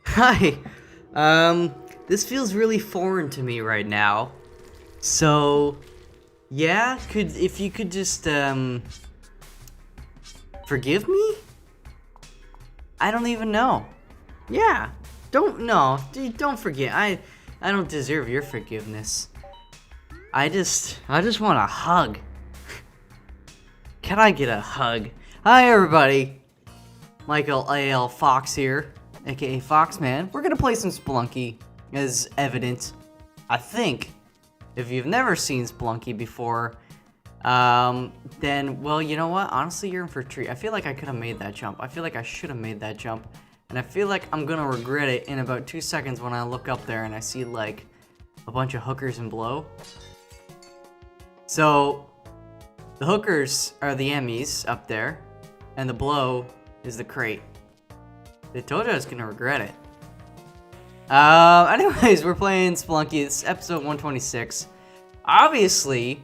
Hi. This feels really foreign to me right now. So, yeah, if you could just, forgive me? I don't even know. Yeah, don't forget. I don't deserve your forgiveness. I just want a hug. Can I get a hug? Hi, everybody. michaelalfox here, aka Foxman. We're gonna play some Spelunky, as evident. I think, if you've never seen Spelunky before, then, well, you know what? Honestly, you're in for a treat. I feel like I could have made that jump. I feel like I should have made that jump. And I feel like I'm gonna regret it in about 2 seconds when I look up there and I see, like, a bunch of hookers and blow. So, the hookers are the Emmys up there, and the blow is the crate. I told you I was gonna regret it. Anyways, we're playing Spelunky. It's episode 126. Obviously,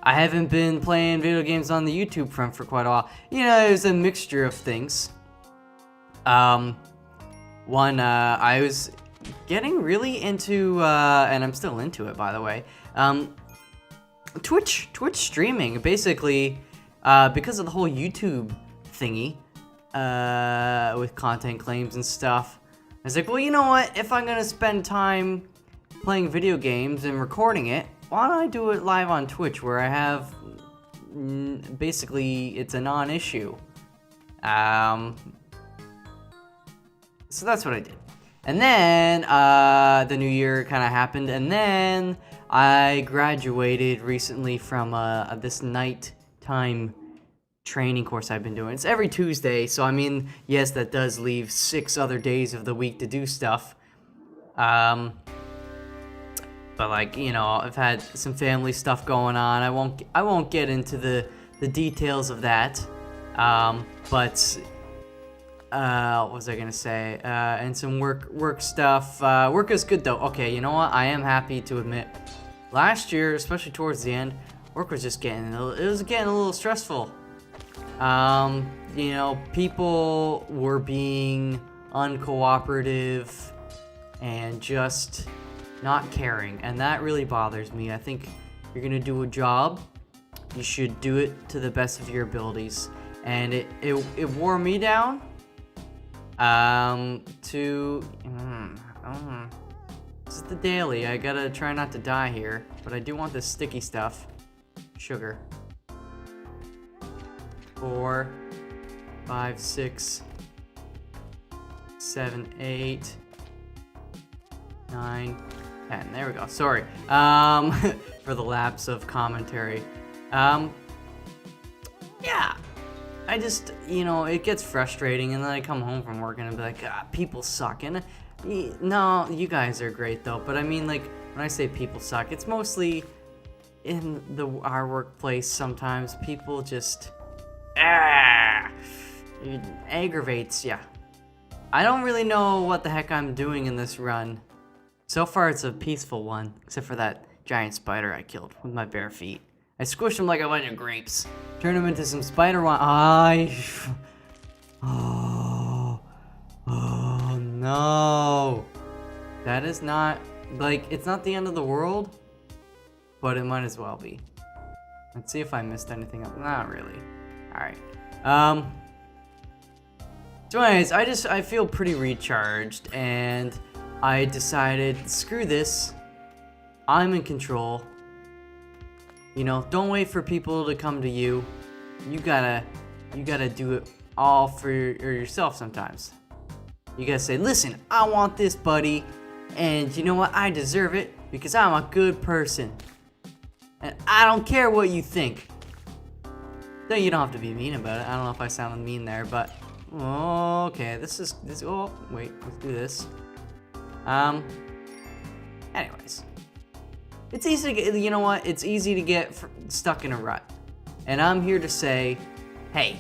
I haven't been playing video games on the YouTube front for quite a while. You know, it was a mixture of things. I was getting really into, and I'm still into it, by the way, Twitch streaming. Basically, because of the whole YouTube thingy, with content claims and stuff, I was like, well, you know what? If I'm gonna spend time playing video games and recording it, why don't I do it live on Twitch, where I have, basically, it's a non-issue. So that's what I did. And then, the new year kind of happened, and then I graduated recently from, this nighttime training course I've been doing. It's every Tuesday, so I mean, yes, that does leave 6 other days of the week to do stuff. But like, you know, I've had some family stuff going on. I won't get into the details of that. But what was I gonna say? And some work stuff. Work is good though. Okay, you know what? I am happy to admit, last year, especially towards the end, work was just getting a little stressful. You know, people were being uncooperative and just not caring, and that really bothers me. I think you're gonna do a job, you should do it to the best of your abilities, and it wore me down. This is the daily. I gotta try not to die here, but I do want this sticky stuff. Sugar. 4, 5, 6, 7, 8, 9, 10. There we go. Sorry. For the lapse of commentary. Yeah. I just, you know, it gets frustrating, and then I come home from work and I'll be like, people suck. And no, you guys are great though. But I mean, like, when I say people suck, it's mostly in our workplace. Sometimes people just, it aggravates ya. I don't really know what the heck I'm doing in this run. So far, it's a peaceful one, except for that giant spider I killed with my bare feet. I squished him like a bunch of grapes. Turned him into some spider wine. Oh no. That is not, like, it's not the end of the world, but it might as well be. Let's see if I missed anything up. Not really. Alright. So anyways, I feel pretty recharged, and I decided, screw this. I'm in control. You know, don't wait for people to come to you. You gotta do it all for yourself sometimes. You gotta say, listen, I want this, buddy, and you know what? I deserve it because I'm a good person. And I don't care what you think. No, you don't have to be mean about it. I don't know if I sounded mean there, but okay, this. Oh, wait, let's do this. Anyways, it's easy to get. You know what? It's easy to get stuck in a rut, and I'm here to say, hey,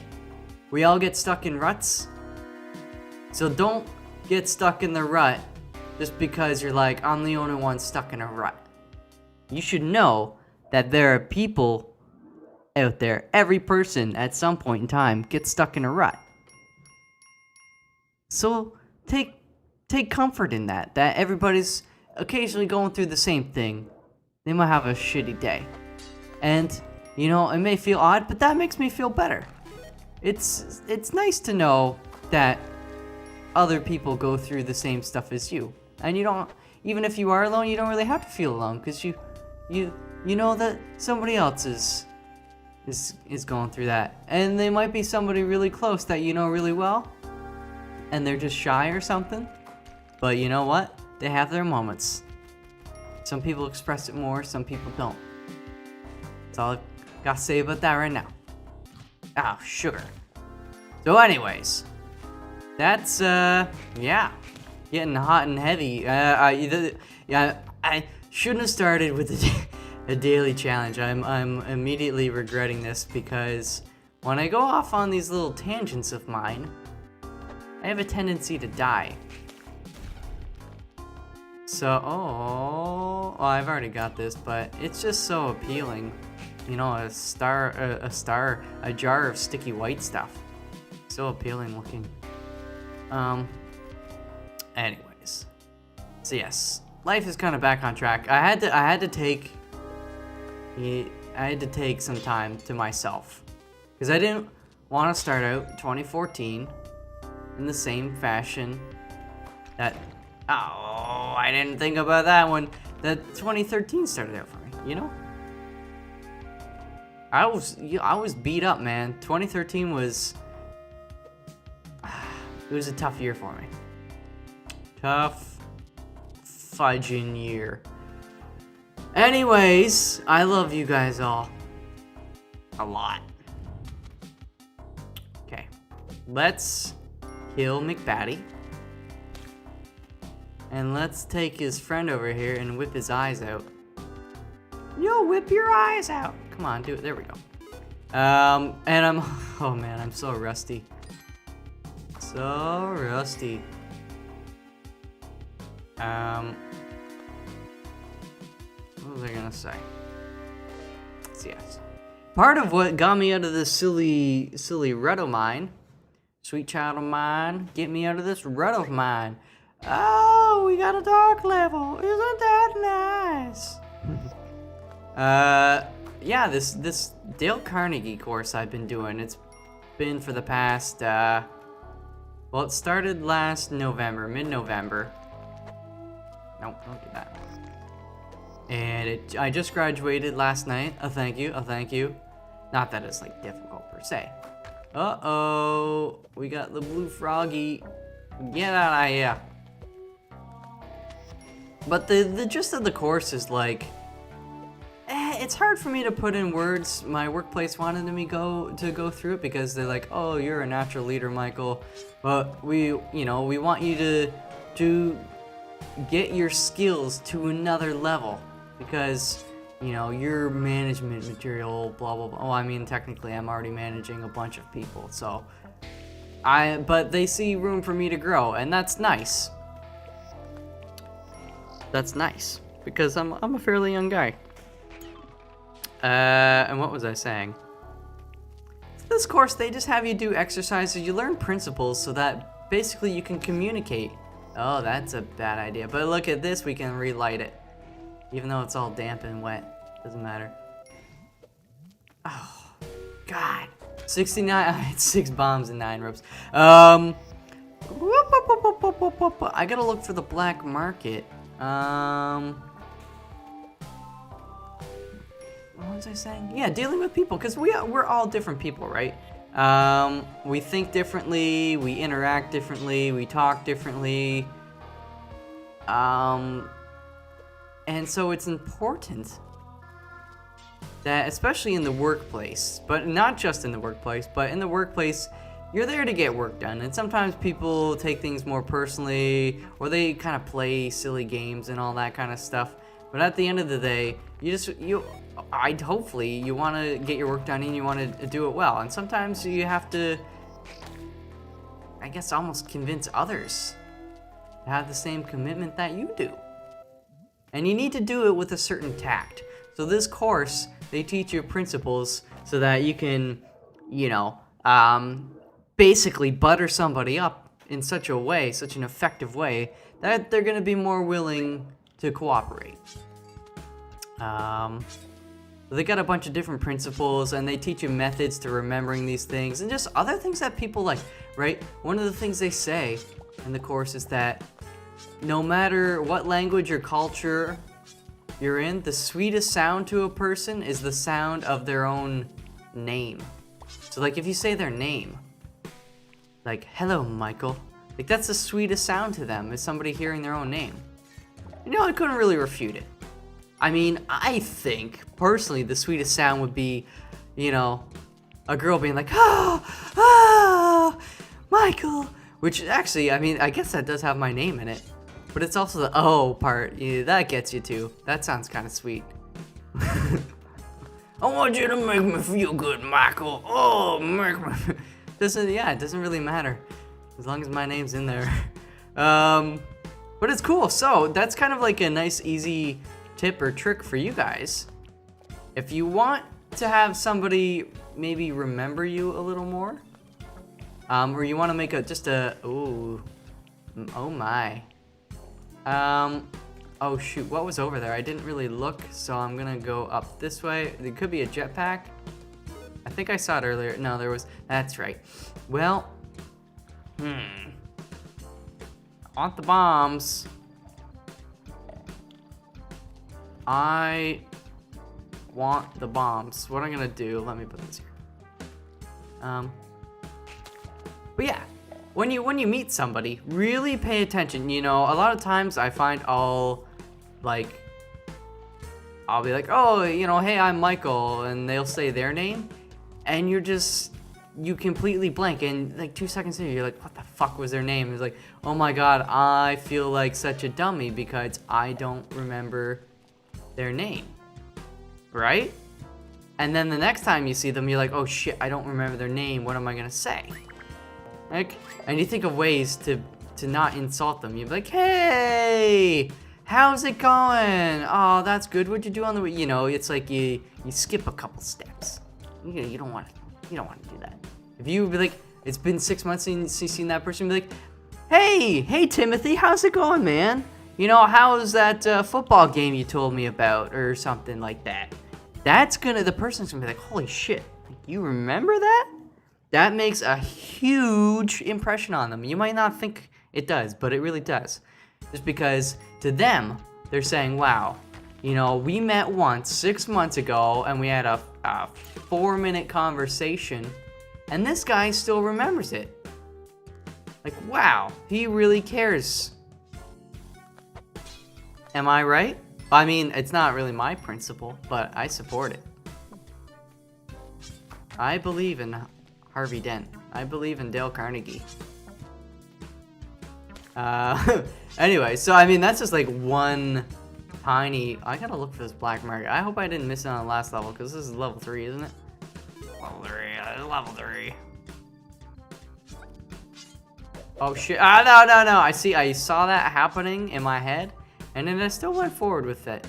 we all get stuck in ruts. So don't get stuck in the rut just because you're like, I'm the only one stuck in a rut. You should know that there are people out there. Every person at some point in time gets stuck in a rut. So take comfort in that everybody's occasionally going through the same thing. They might have a shitty day. And, you know, it may feel odd, but that makes me feel better. It's nice to know that other people go through the same stuff as you. And you don't, even if you are alone, you don't really have to feel alone, because you know that somebody else is going through that. And they might be somebody really close that you know really well, and they're just shy or something. But you know what? They have their moments. Some people express it more, some people don't. That's all I gotta say about that right now. Oh, sugar. So anyways, that's, yeah. Getting hot and heavy. Yeah, I shouldn't have started with a daily challenge. I'm immediately regretting this, because when I go off on these little tangents of mine, I have a tendency to die. So, oh, I've already got this, but it's just so appealing. You know, a jar of sticky white stuff. So appealing looking. Anyways. So yes, life is kind of back on track. I had to take some time to myself, because I didn't want to start out 2014 in the same fashion that, oh, I didn't think about that one, that 2013 started out for me, you know? I was beat up, man. 2013 was, it was a tough year for me. Tough fudging year. Anyways, I love you guys all a lot. Okay, let's kill McBatty. And let's take his friend over here and whip his eyes out. Yo, whip your eyes out. Come on, do it. There we go. And I'm, oh man, I'm so rusty. So rusty. What was I gonna say? So yes. Part of what got me out of this silly rut of mine, sweet child of mine, get me out of this rut of mine. Oh, we got a dark level. Isn't that nice? Yeah, this Dale Carnegie course I've been doing, it's been for the past, well, it started last November, mid-November. Nope, don't do that. And I just graduated last night. A thank you. Not that it's, like, difficult per se. Uh-oh, we got the blue froggy. Get out of here. But the gist of the course is, like, it's hard for me to put in words. My workplace wanted me to go through it, because they're like, oh, you're a natural leader, Michael, but we want you to get your skills to another level, because your management material, blah blah blah. Oh, I mean, technically I'm already managing a bunch of people, so but they see room for me to grow, and that's nice. That's nice, because I'm a fairly young guy. And what was I saying? This course, they just have you do exercises. You learn principles so that basically you can communicate. Oh, that's a bad idea. But look at this, we can relight it. Even though it's all damp and wet. Doesn't matter. Oh, God. 69, I had 6 bombs and 9 ropes. I gotta look for the black market. What was I saying? Yeah, dealing with people, because we're all different people, right? We think differently, we interact differently, we talk differently. And so it's important that, especially in the workplace, but not just in the workplace, but in the workplace, you're there to get work done. And sometimes people take things more personally, or they kind of play silly games and all that kind of stuff. But at the end of the day, hopefully you want to get your work done and you want to do it well. And sometimes you have to, I guess, almost convince others to have the same commitment that you do. And you need to do it with a certain tact. So this course, they teach you principles so that you can, basically butter somebody up in such a way, such an effective way, that they're gonna be more willing to cooperate. They got a bunch of different principles, and they teach you methods to remembering these things, and just other things that people like, right? One of the things they say in the course is that no matter what language or culture you're in, the sweetest sound to a person is the sound of their own name. So like if you say their name, like, hello, Michael, like that's the sweetest sound to them, is somebody hearing their own name. You know, I couldn't really refute it. I mean, I think, personally, the sweetest sound would be, you know, a girl being like, oh, Michael. Which, actually, I mean, I guess that does have my name in it. But it's also the oh part. Yeah, that gets you too. That sounds kind of sweet. I want you to make me feel good, Michael. Oh, make me... it doesn't really matter. As long as my name's in there. But it's cool. So, that's kind of like a nice, easy tip or trick for you guys. If you want to have somebody maybe remember you a little more, or you want to make oh my, oh shoot, what was over there? I didn't really look, so I'm gonna go up this way. There could be a jetpack. I think I saw it earlier. No, there was. That's right. Well, I want the bombs. I want the bombs. What I'm gonna do, let me put this here. But yeah, when you meet somebody, really pay attention. You know, a lot of times I find I'll be like, oh, you know, hey, I'm Michael, and they'll say their name, and you completely blank, and like 2 seconds later, you're like, what the fuck was their name? It's like, oh my god, I feel like such a dummy because I don't remember their name, right? And then the next time you see them, you're like, oh shit, I don't remember their name. What am I gonna say? Like, and you think of ways to not insult them. You're like, hey, how's it going? Oh, that's good. What'd you do on the way? You know, it's like you skip a couple steps. You don't want to do that. If you be like, it's been 6 months since you've seen that person, be like, hey Timothy, how's it going, man? You know, how's that football game you told me about, or something like that? The person's gonna be like, holy shit, you remember that? That makes a huge impression on them. You might not think it does, but it really does. Just because to them, they're saying, wow, you know, we met once 6 months ago, and we had a 4-minute conversation, and this guy still remembers it. Like, wow, he really cares. Am I right? I mean, it's not really my principle, but I support it. I believe in Harvey Dent. I believe in Dale Carnegie. Anyway, so I mean, that's just like one tiny... I gotta look for this black market. I hope I didn't miss it on the last level, because this is level 3, isn't it? Level 3, level 3. Oh shit, no. I saw that happening in my head. And then I still went forward with it.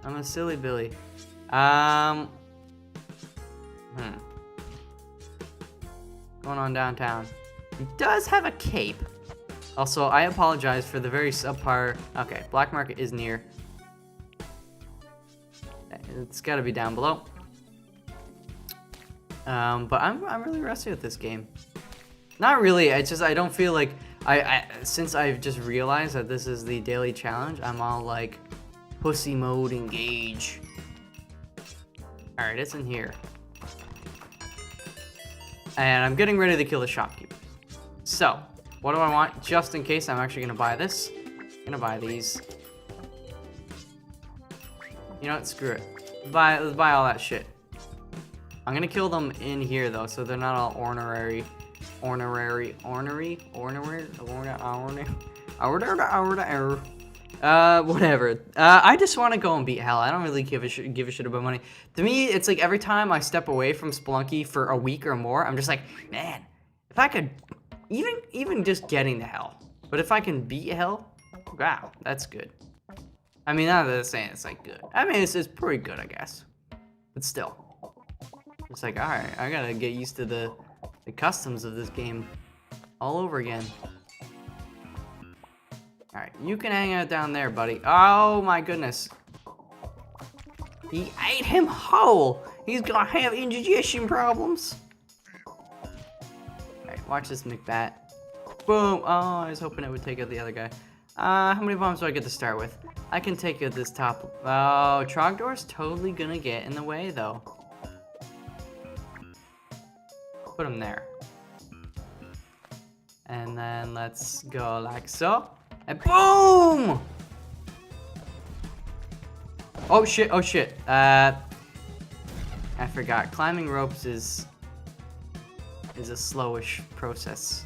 I'm a silly Billy. Going on downtown. He does have a cape. Also, I apologize for the very subpar... Okay, black market is near. It's gotta be down below. But I'm really rusty with this game. Not really, I don't feel like... since I've just realized that this is the daily challenge, I'm all like, pussy mode, engage. Alright, it's in here. And I'm getting ready to kill the shopkeepers. So, what do I want? Just in case, I'm actually gonna buy this. I'm gonna buy these. You know what, screw it. Let's buy all that shit. I'm gonna kill them in here though, so they're not all ornery. Whatever. I just want to go and beat hell. I don't really give a shit about money. To me, it's like every time I step away from Spelunky for a week or more, I'm just like, man, if I could even just getting to hell. But if I can beat hell, wow, that's good. I mean, not that I'm saying it's like good. I mean, it's pretty good, I guess. But still, it's like, all right, I gotta get used to the customs of this game. all over again. Alright, you can hang out down there, buddy. Oh my goodness. He ate him whole. He's gonna have indigestion problems. Alright, watch this McBat. Boom. Oh, I was hoping it would take out the other guy. How many bombs do I get to start with? I can take out this top. Oh, Trogdor's totally gonna get in the way, though. Put him there. And then let's go like so. And boom! Oh shit, oh shit. I forgot. Climbing ropes is a slowish process.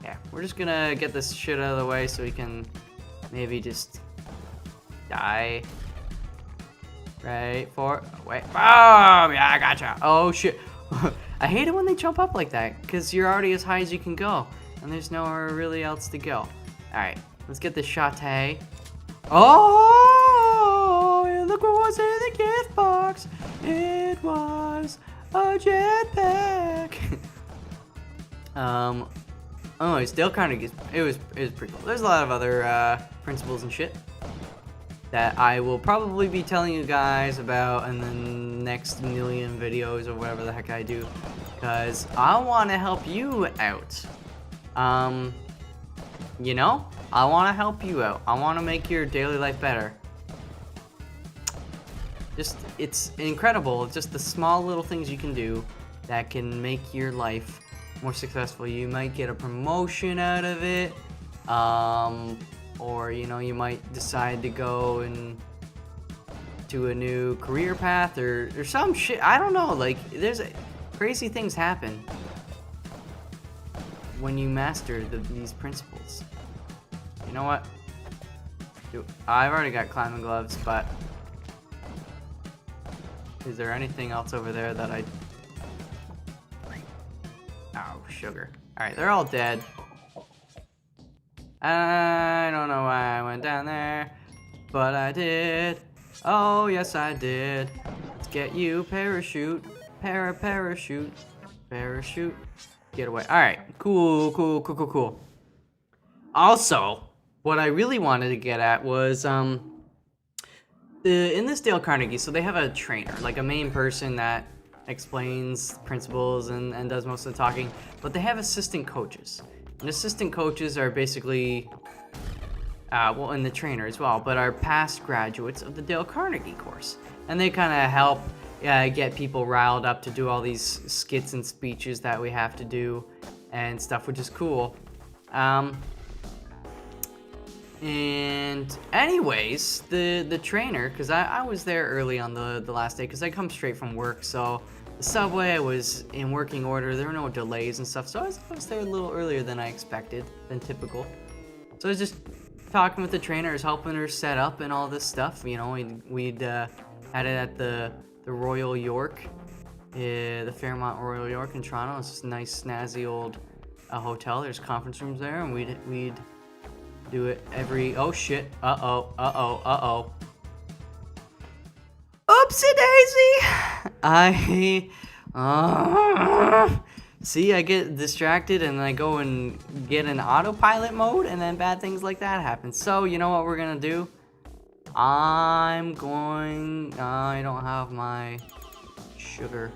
Yeah, we're just gonna get this shit out of the way so we can maybe just die. Right for wait. Oh yeah, I gotcha. Oh shit. I hate it when they jump up like that, because you're already as high as you can go, and there's nowhere really else to go. Alright, let's get this shotay. Oh, look what was in the gift box. It was a jetpack. Anyways, Dale Carnegie, it was pretty cool. There's a lot of other principles and shit that I will probably be telling you guys about in the next million videos or whatever the heck I do, because I want to help you out. You know, I want to help you out. I want to make your daily life better. Just, it's incredible, just the small little things you can do that can make your life more successful. You might get a promotion out of it, or you know, you might decide to go and to a new career path or some shit. I don't know, like crazy things happen when you master these principles. You know what? I've already got climbing gloves, but is there anything else over there that I... Oh, sugar. Alright, they're all dead. I don't know why I went down there, but I did. Oh, yes, I did. Let's get you, parachute. Parachute. Parachute. Get away. Alright, cool. Also, what I really wanted to get at was, in this Dale Carnegie, so they have a trainer, like a main person that explains principles and does most of the talking, but they have assistant coaches. And assistant coaches are basically, well, and the trainer as well, but are past graduates of the Dale Carnegie course. And they kind of help get people riled up to do all these skits and speeches that we have to do and stuff, which is cool. And anyways, the trainer, because I was there early on the last day, because I come straight from work, so the subway was in working order. There were no delays and stuff, so I was there a little earlier than I expected, than typical. So I was just talking with the trainer, I was helping her set up and all this stuff. You know, we'd had it at the Royal York, the Fairmont Royal York in Toronto. It's just a nice, snazzy old hotel. There's conference rooms there, and we'd do it every... Oh shit! Uh-oh! Oopsie daisy! See, I get distracted and I go and get in autopilot mode, and then bad things like that happen. So, you know what we're gonna do? I don't have my sugar.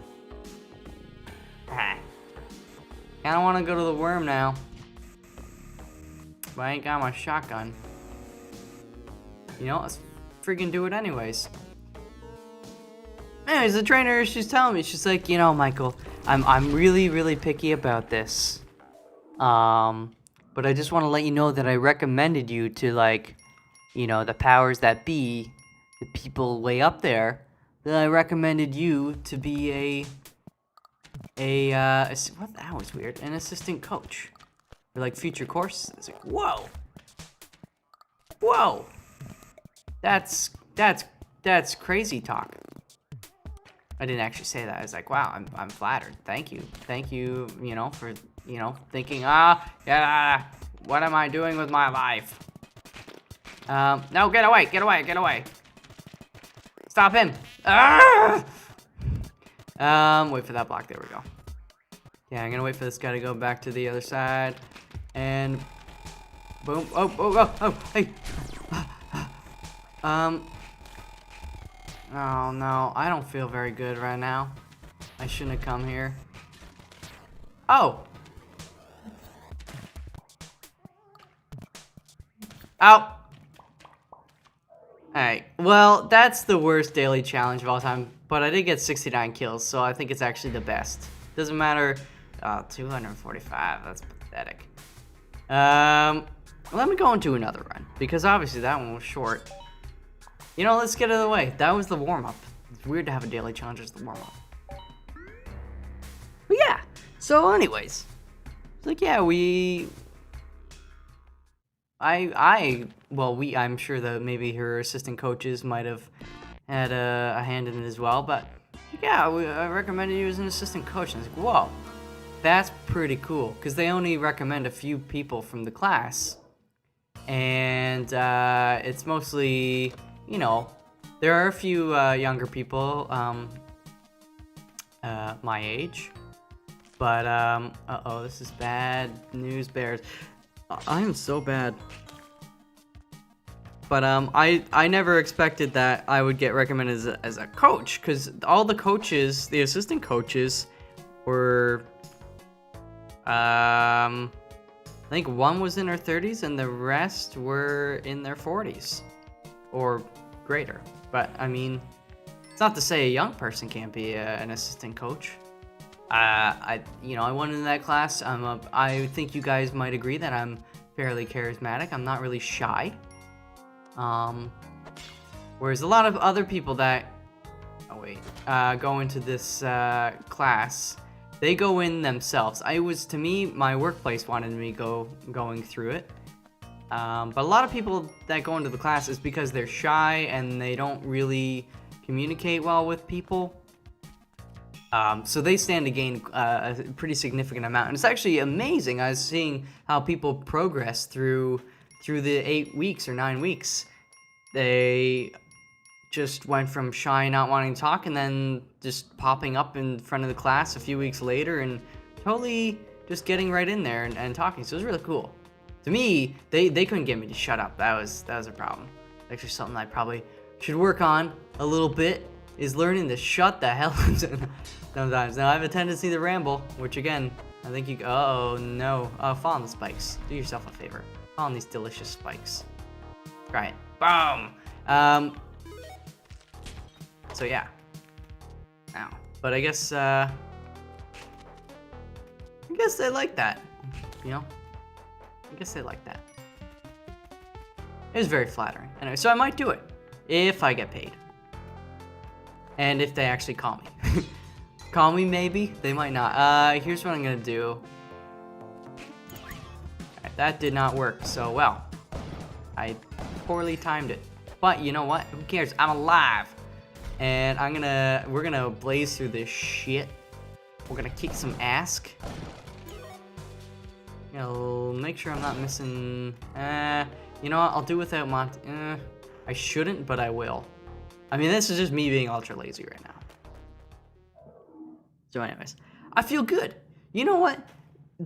Kinda wanna go to the worm now, but I ain't got my shotgun. You know, let's freaking do it anyways. Anyways, the trainer, she's telling me, she's like, you know, Michael, I'm really, really picky about this. But I just want to let you know that I recommended you to, like, you know, the powers that be, the people way up there, that I recommended you to be what, that was weird, an assistant coach for, like, future courses. It's like, whoa, that's crazy talk. I didn't actually say that. I was like, wow, I'm flattered. Thank you, you know, for, you know, thinking, yeah, what am I doing with my life? No, get away. Stop him. Wait for that block. There we go. Yeah, I'm gonna wait for this guy to go back to the other side. And boom. Oh, hey. Oh no, I don't feel very good right now. I shouldn't have come here. Oh. Ow. Alright, well, that's the worst daily challenge of all time, but I did get 69 kills, so I think it's actually the best. Doesn't matter. 245, that's pathetic. Let me go into another run, because obviously that one was short. You know, let's get it out of the way. That was the warm-up. It's weird to have a daily challenge as the warm-up. But yeah, so anyways. It's like, yeah, I'm sure that maybe her assistant coaches might have had a hand in it as well, but yeah, I recommended you as an assistant coach. And I was like, whoa, that's pretty cool, because they only recommend a few people from the class, and it's mostly, you know, there are a few younger people my age, but uh-oh, this is bad news bears. I am so bad. But I never expected that I would get recommended as a coach, because all the coaches, the assistant coaches, were I think one was in her 30s and the rest were in their 40s or greater. But I mean, it's not to say a young person can't be an assistant coach. I went into that class. I think you guys might agree that I'm fairly charismatic. I'm not really shy. Whereas a lot of other people that go into this class, they go in themselves. To me, my workplace wanted me going through it. But a lot of people that go into the class is because they're shy and they don't really communicate well with people. So they stand to gain a pretty significant amount. And it's actually amazing. I was seeing how people progress through the 8 weeks or 9 weeks. They just went from shy, not wanting to talk, and then just popping up in front of the class a few weeks later and totally just getting right in there and talking. So it was really cool. To me, they couldn't get me to shut up. That was a problem. Actually, something I probably should work on a little bit is learning to shut the hell up sometimes. Now, I have a tendency to ramble, which again, I think you... Oh, no. Fall on the spikes. Do yourself a favor. Fall on these delicious spikes. Try it. Boom! So, yeah. Ow. But I guess they like that. You know? I guess they like that. It was very flattering. Anyway, so I might do it. If I get paid. And if they actually call me. Call me, maybe? They might not. Here's what I'm gonna do. Alright, that did not work, so well. I poorly timed it. But you know what? Who cares? I'm alive. And we're gonna blaze through this shit. We're gonna kick some ass. I'll make sure I'm not missing... you know what? I'll do without I shouldn't, but I will. I mean, this is just me being ultra lazy right now. So anyways, I feel good. You know what?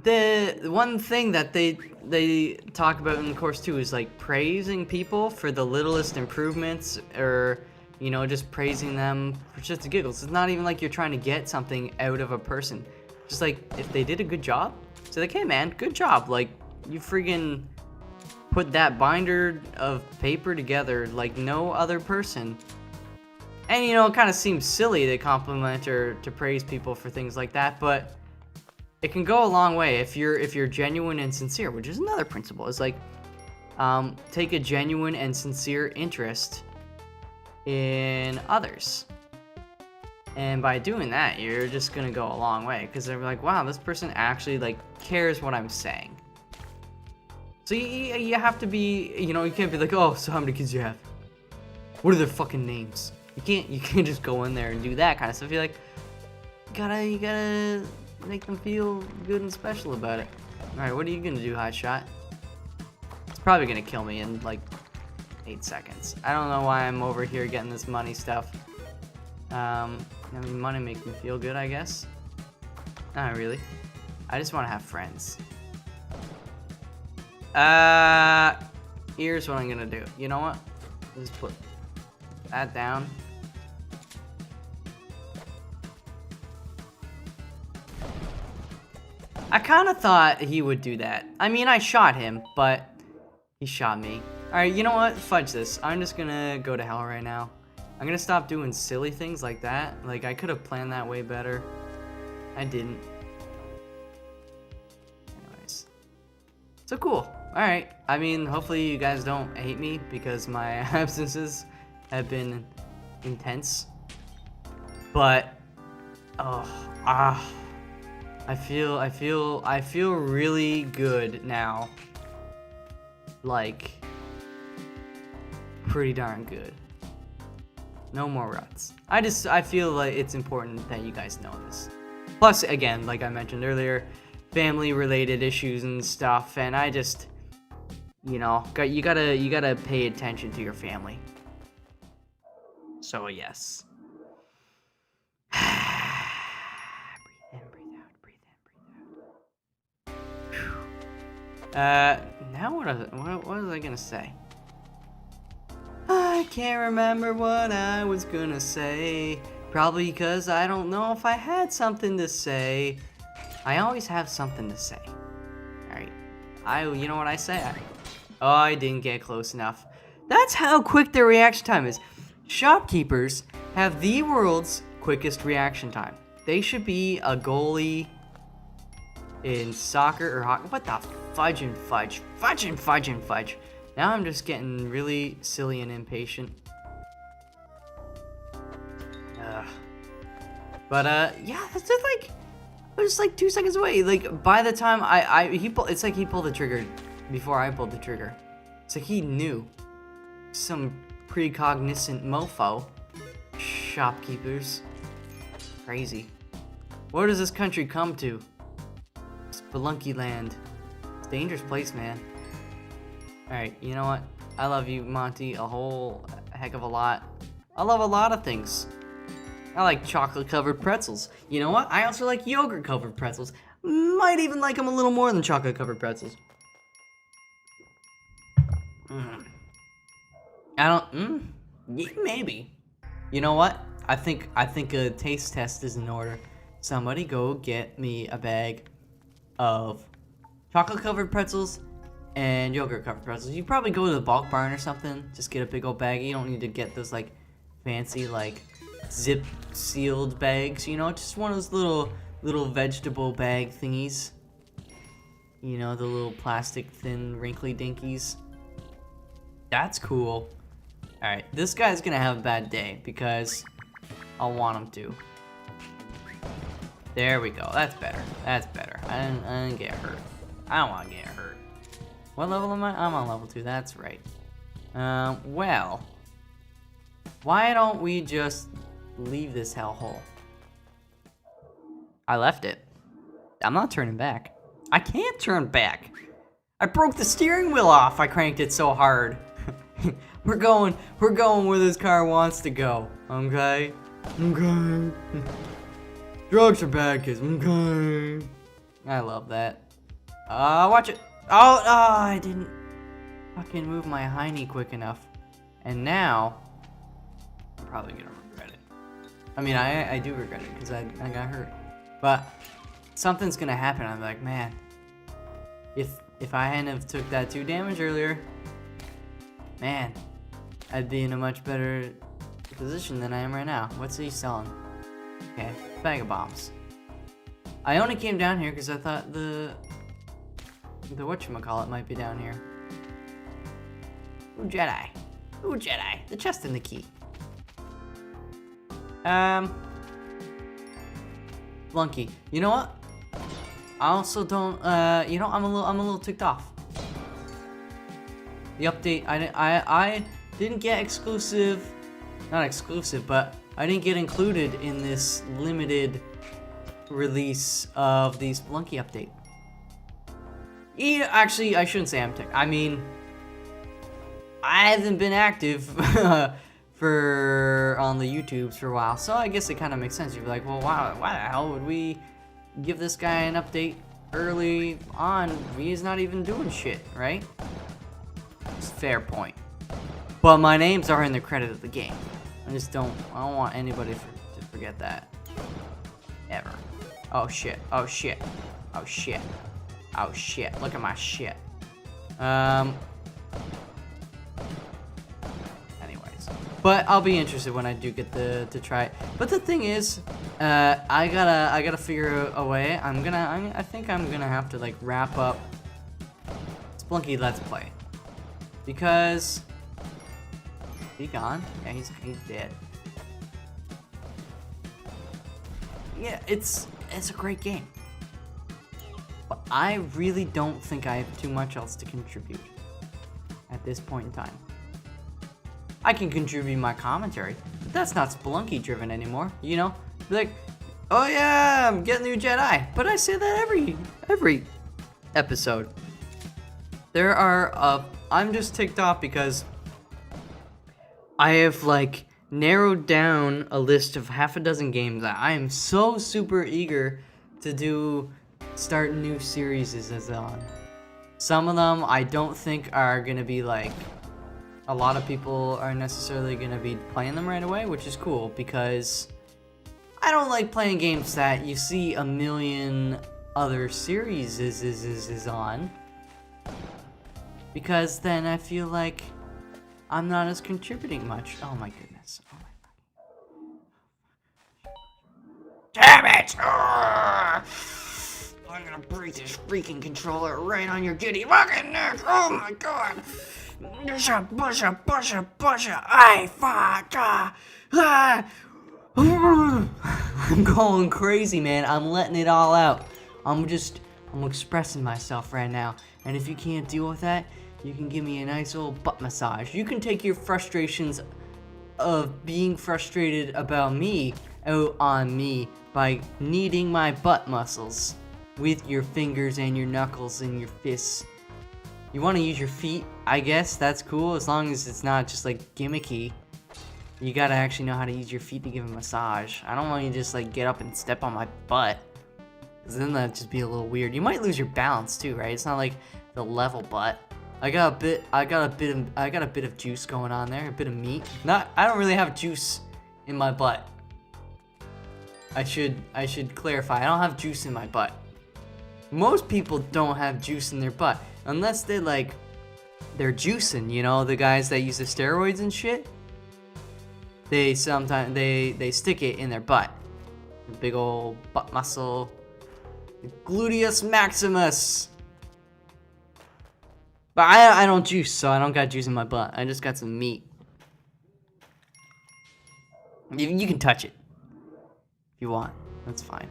The one thing that they talk about in the course too is like praising people for the littlest improvements, or you know, just praising them for just the giggles. It's not even like you're trying to get something out of a person. Just like if they did a good job, so like, hey man, good job. Like you friggin' put that binder of paper together like no other person. And you know, it kind of seems silly to compliment or to praise people for things like that, but it can go a long way if you're genuine and sincere, which is another principle. It's like take a genuine and sincere interest in others. And by doing that, you're just gonna go a long way, because they're like, wow, this person actually like cares what I'm saying. So you have to be, you know, you can't be like, oh, so how many kids do you have? What are their fucking names? You can't just go in there and do that kind of stuff. You're like, you gotta make them feel good and special about it. Alright, what are you gonna do, Hotshot? It's probably gonna kill me in like 8 seconds. I don't know why I'm over here getting this money stuff. I mean, money makes me feel good, I guess. Not really. I just want to have friends. Here's what I'm gonna do. You know what? Let's put that down. I kind of thought he would do that. I mean, I shot him, but he shot me. Alright, you know what? Fudge this. I'm just gonna go to hell right now. I'm gonna stop doing silly things like that. Like, I could have planned that way better. I didn't. Anyways. So cool. Alright. I mean, hopefully you guys don't hate me because my absences have been intense. But, I feel really good now. Like, pretty darn good. No more ruts. I feel like it's important that you guys know this. Plus, again, like I mentioned earlier, family related issues and stuff, and I just, you know, you gotta pay attention to your family. So yes. Now what was I gonna say? I can't remember what I was gonna say. Probably because I don't know if I had something to say. I always have something to say. Alright. You know what I say? I didn't get close enough. That's how quick their reaction time is. Shopkeepers have the world's quickest reaction time. They should be a goalie in soccer or hockey. What the fudge and fudge? Fudge and fudge and fudge. Now I'm just getting really silly and impatient. But yeah, that's just like, I was just like 2 seconds away. Like by the time it's like he pulled the trigger before I pulled the trigger. It's like he knew. Some precognizant mofo. Shopkeepers. Crazy. Where does this country come to? Spelunky land. It's a dangerous place, man. Alright, you know what? I love you, Monty, a whole heck of a lot. I love a lot of things. I like chocolate-covered pretzels. You know what? I also like yogurt-covered pretzels. Might even like them a little more than chocolate-covered pretzels. Maybe. You know what? I think a taste test is in order. Somebody go get me a bag of chocolate-covered pretzels and yogurt-covered pretzels. You probably go to the bulk barn or something. Just get a big old bag. You don't need to get those like fancy like zip-sealed bags. You know, just one of those little vegetable bag thingies. You know, the little plastic thin wrinkly dinkies. That's cool. All right, this guy's gonna have a bad day because I want him to. There we go. That's better. That's better. I didn't get hurt. I don't want to get hurt. What level am I? I'm on level 2. That's right. Well, why don't we just leave this hellhole? I left it. I'm not turning back. I can't turn back. I broke the steering wheel off. I cranked it so hard. We're going where this car wants to go. Okay? Okay. Drugs are bad, kids. Okay. I love that. Watch it. Oh, I didn't fucking move my hiney quick enough. And now, I'm probably gonna regret it. I mean, I do regret it because I got hurt. But something's gonna happen. I'm like, man, if I hadn't have took that 2 damage earlier, man, I'd be in a much better position than I am right now. What's he selling? Okay, bag of bombs. I only came down here because I thought the whatchamacallit might be down here. Ooh, Jedi. Ooh, Jedi. The chest and the key. Flunky. You know what? I also don't, you know, I'm a little ticked off. The update, I didn't get exclusive, not exclusive, but I didn't get included in this limited release of the Spelunky update. Yeah, actually, I shouldn't say I'm ticked. I mean, I haven't been active on the YouTubes for a while, so I guess it kind of makes sense. You'd be like, well, why the hell would we give this guy an update early on, V's not even doing shit, right? It's a fair point. But my names are in the credit of the game. I don't want anybody to forget that. Ever. Oh shit, oh shit, oh shit, oh shit, look at my shit. Anyways. But I'll be interested when I do get to try it. But the thing is, I gotta figure a way. I think I'm gonna have to like wrap up Spelunky Let's Play. Because he gone? Yeah, he's dead. Yeah, it's a great game. But I really don't think I have too much else to contribute at this point in time. I can contribute my commentary, but that's not Spelunky driven anymore, you know? Like, oh yeah, I'm getting new Jedi. But I say that every episode. There are, I'm just ticked off because I have like narrowed down a list of half a dozen games that I am so super eager to start new series as on. Some of them I don't think are gonna be like, a lot of people are necessarily gonna be playing them right away, which is cool because I don't like playing games that you see a million other series is on, because then I feel like I'm not as contributing much. Oh my goodness. Oh my fucking. Damn it! I'm gonna break this freaking controller right on your giddy fucking neck. Oh my god. Busha. I fuck. I'm going crazy, man. I'm letting it all out. I'm expressing myself right now. And if you can't deal with that, you can give me a nice old butt massage. You can take your frustrations of being frustrated about me out on me by kneading my butt muscles with your fingers and your knuckles and your fists. You want to use your feet, I guess, that's cool, as long as it's not just like gimmicky. You gotta actually know how to use your feet to give a massage. I don't want you to just like get up and step on my butt, because then that'd just be a little weird. You might lose your balance too, right? It's not like the level butt. I got a bit of juice going on there, a bit of meat. I don't really have juice in my butt. I should clarify. I don't have juice in my butt. Most people don't have juice in their butt unless they're juicing, you know, the guys that use the steroids and shit. They sometimes they stick it in their butt. The big old butt muscle. Gluteus maximus. But I don't juice, so I don't got juice in my butt. I just got some meat. You can touch it if you want. That's fine.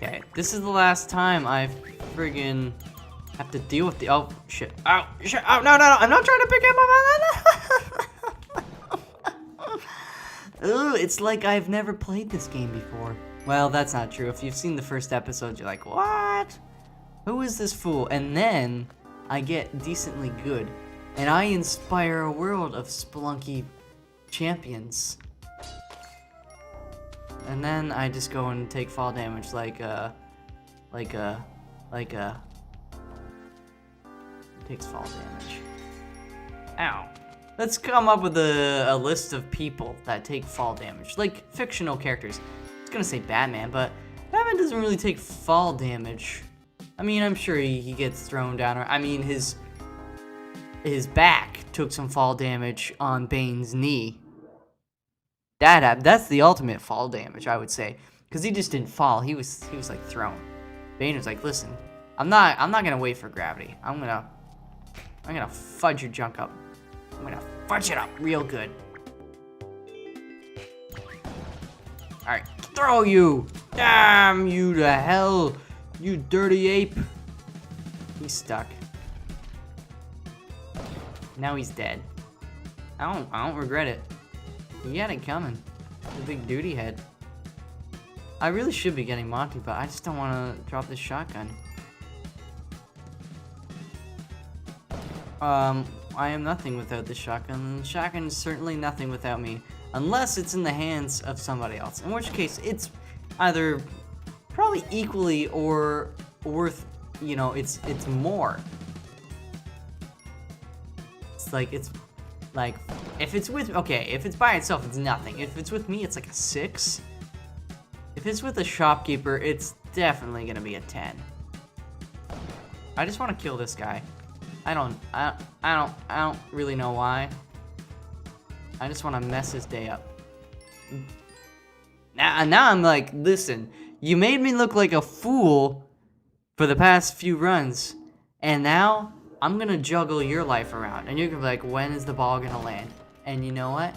Okay, this is the last time I friggin' have to deal with the. Oh shit! Oh shit! Oh no! I'm not trying to pick him up. Ooh, it's like I've never played this game before. Well, that's not true. If you've seen the first episode, you're like, what? Who is this fool? And then I get decently good, and I inspire a world of Spelunky champions. And then I just go and take fall damage like it takes fall damage. Ow. Let's come up with a list of people that take fall damage, like fictional characters. I was gonna say Batman, but Batman doesn't really take fall damage. I mean, I'm sure he gets thrown down. I mean, his back took some fall damage on Bane's knee. That's the ultimate fall damage, I would say, because he just didn't fall. He was like thrown. Bane was like, listen, I'm not gonna wait for gravity. I'm gonna fudge your junk up. I'm gonna fudge it up real good. All right, throw you! Damn you to hell, you dirty ape! He's stuck. Now he's dead. I don't regret it. He had it coming. The big duty head. I really should be getting Monty, but I just don't want to drop this shotgun. I am nothing without this shotgun, and the shotgun is certainly nothing without me. Unless it's in the hands of somebody else. In which case, it's either probably equally or worth, you know, it's more. It's like if it's with, okay, if it's by itself, it's nothing. If it's with me, it's like a 6. If it's with a shopkeeper, it's definitely gonna be a 10. I just want to kill this guy. I don't really know why. I just want to mess his day up. Now I'm like, listen, you made me look like a fool for the past few runs, and now I'm gonna juggle your life around, and you're gonna be like, when is the ball gonna land? And you know what?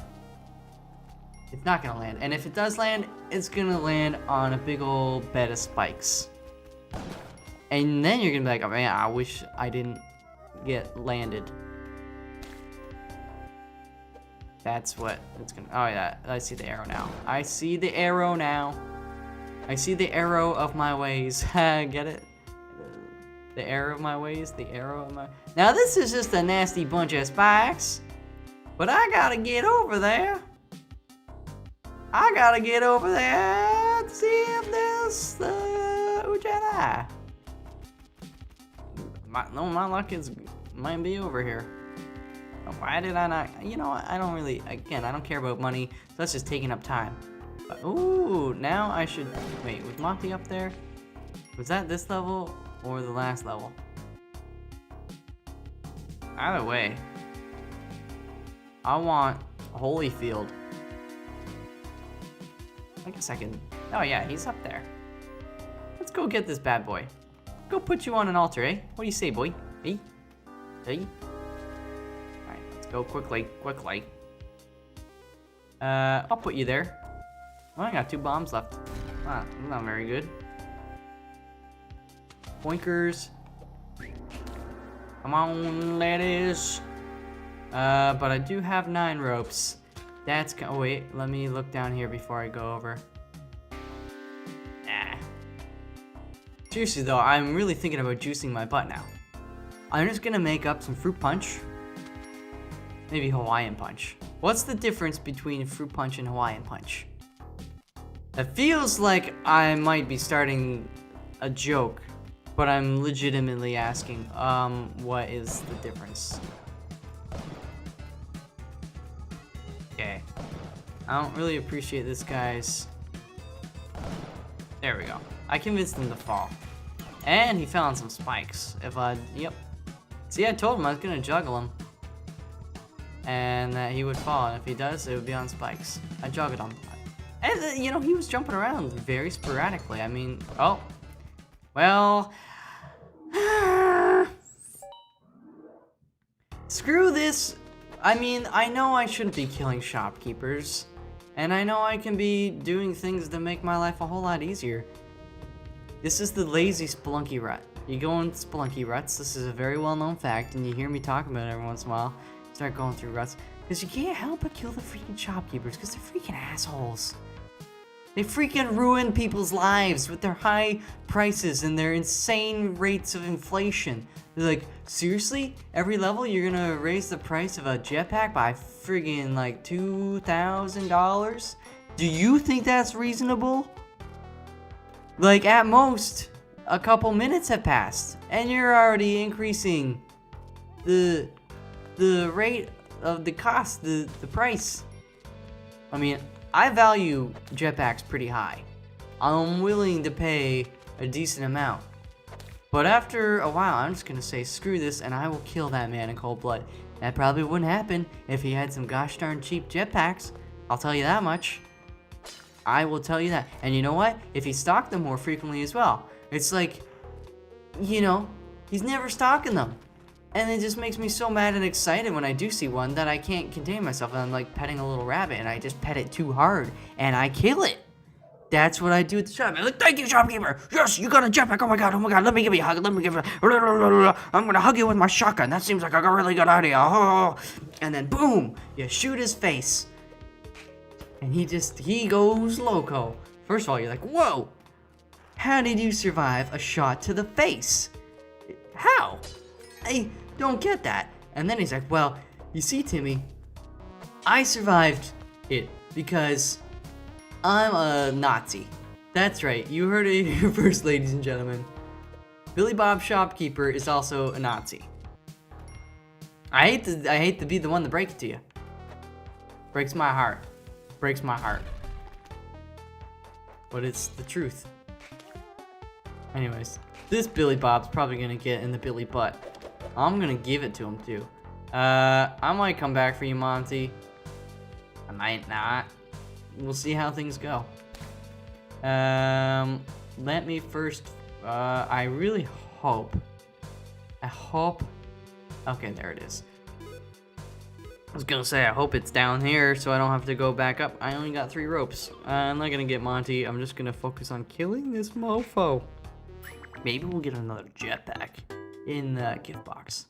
It's not gonna land. And if it does land, it's gonna land on a big old bed of spikes. And then you're gonna be like, oh man, I wish I didn't get landed. That's what it's gonna, oh yeah, I see the arrow now. I see the arrow now. I see the arrow of my ways. Get it? The arrow of my ways, the arrow of my... Now this is just a nasty bunch of spikes, but I gotta get over there. I gotta get over there to see if there's the Ujala. My luck might be over here. Why did I not? You know what? I don't really, again, I don't care about money, so that's just taking up time. But, ooh, now I should, wait, was Monty up there? Was that this level or the last level? Either way, I want Holyfield. I guess I can, oh yeah, he's up there. Let's go get this bad boy. Go put you on an altar, eh? What do you say, boy? Hey? Hey? Alright, let's go quickly. I'll put you there. Well, I got 2 bombs left. Ah, not very good. Poinkers. Come on, ladies. But I do have 9 ropes. That's, oh wait, let me look down here before I go over. Seriously though, I'm really thinking about juicing my butt now. I'm just gonna make up some fruit punch. Maybe Hawaiian punch. What's the difference between fruit punch and Hawaiian punch? It feels like I might be starting a joke, but I'm legitimately asking, what is the difference? Okay. I don't really appreciate this guy's... There we go. I convinced him to fall. And he fell on some spikes. Yep. See, I told him I was gonna juggle him. And that he would fall, and if he does, it would be on spikes. I juggled him. And, you know, he was jumping around very sporadically. I mean, oh. Well. Screw this. I mean, I know I shouldn't be killing shopkeepers. And I know I can be doing things to make my life a whole lot easier. This is the lazy Spelunky rut. You go in Spelunky ruts, this is a very well-known fact, and you hear me talk about it every once in a while. Start going through ruts, because you can't help but kill the freaking shopkeepers, because they're freaking assholes. They freaking ruin people's lives with their high prices and their insane rates of inflation. They're like, seriously? Every level you're gonna raise the price of a jetpack by friggin' like $2,000? Do you think that's reasonable? Like, at most, a couple minutes have passed, and you're already increasing the rate of the cost, the price. I mean, I value jetpacks pretty high. I'm willing to pay a decent amount. But after a while, I'm just gonna say, screw this, and I will kill that man in cold blood. That probably wouldn't happen if he had some gosh darn cheap jetpacks. I'll tell you that much. I will tell you that. And you know what? If he stocked them more frequently as well. It's like, you know, he's never stocking them. And it just makes me so mad and excited when I do see one that I can't contain myself. And I'm like petting a little rabbit and I just pet it too hard and I kill it. That's what I do at the shop. I'm like, thank you, shopkeeper. Yes, you got a jetpack. Oh my god, let me give you a hug. I'm gonna hug you with my shotgun. That seems like a really good idea. Oh. And then boom, you shoot his face. And he goes loco. First of all, you're like, whoa, how did you survive a shot to the face? How? I don't get that. And then he's like, well, you see, Timmy, I survived it because I'm a Nazi. That's right. You heard it here first, ladies and gentlemen. Billy Bob Shopkeeper is also a Nazi. I hate to be the one to break it to you. Breaks my heart. Breaks my heart. But it's the truth. Anyways, this Billy Bob's probably gonna get in the Billy butt. I'm gonna give it to him too. I might come back for you, Monty. I might not. We'll see how things go. Let me first, I really hope, okay, there it is. I was gonna say, I hope it's down here so I don't have to go back up. I only got 3 ropes. I'm not gonna get Monty. I'm just gonna focus on killing this mofo. Maybe we'll get another jetpack in the gift box.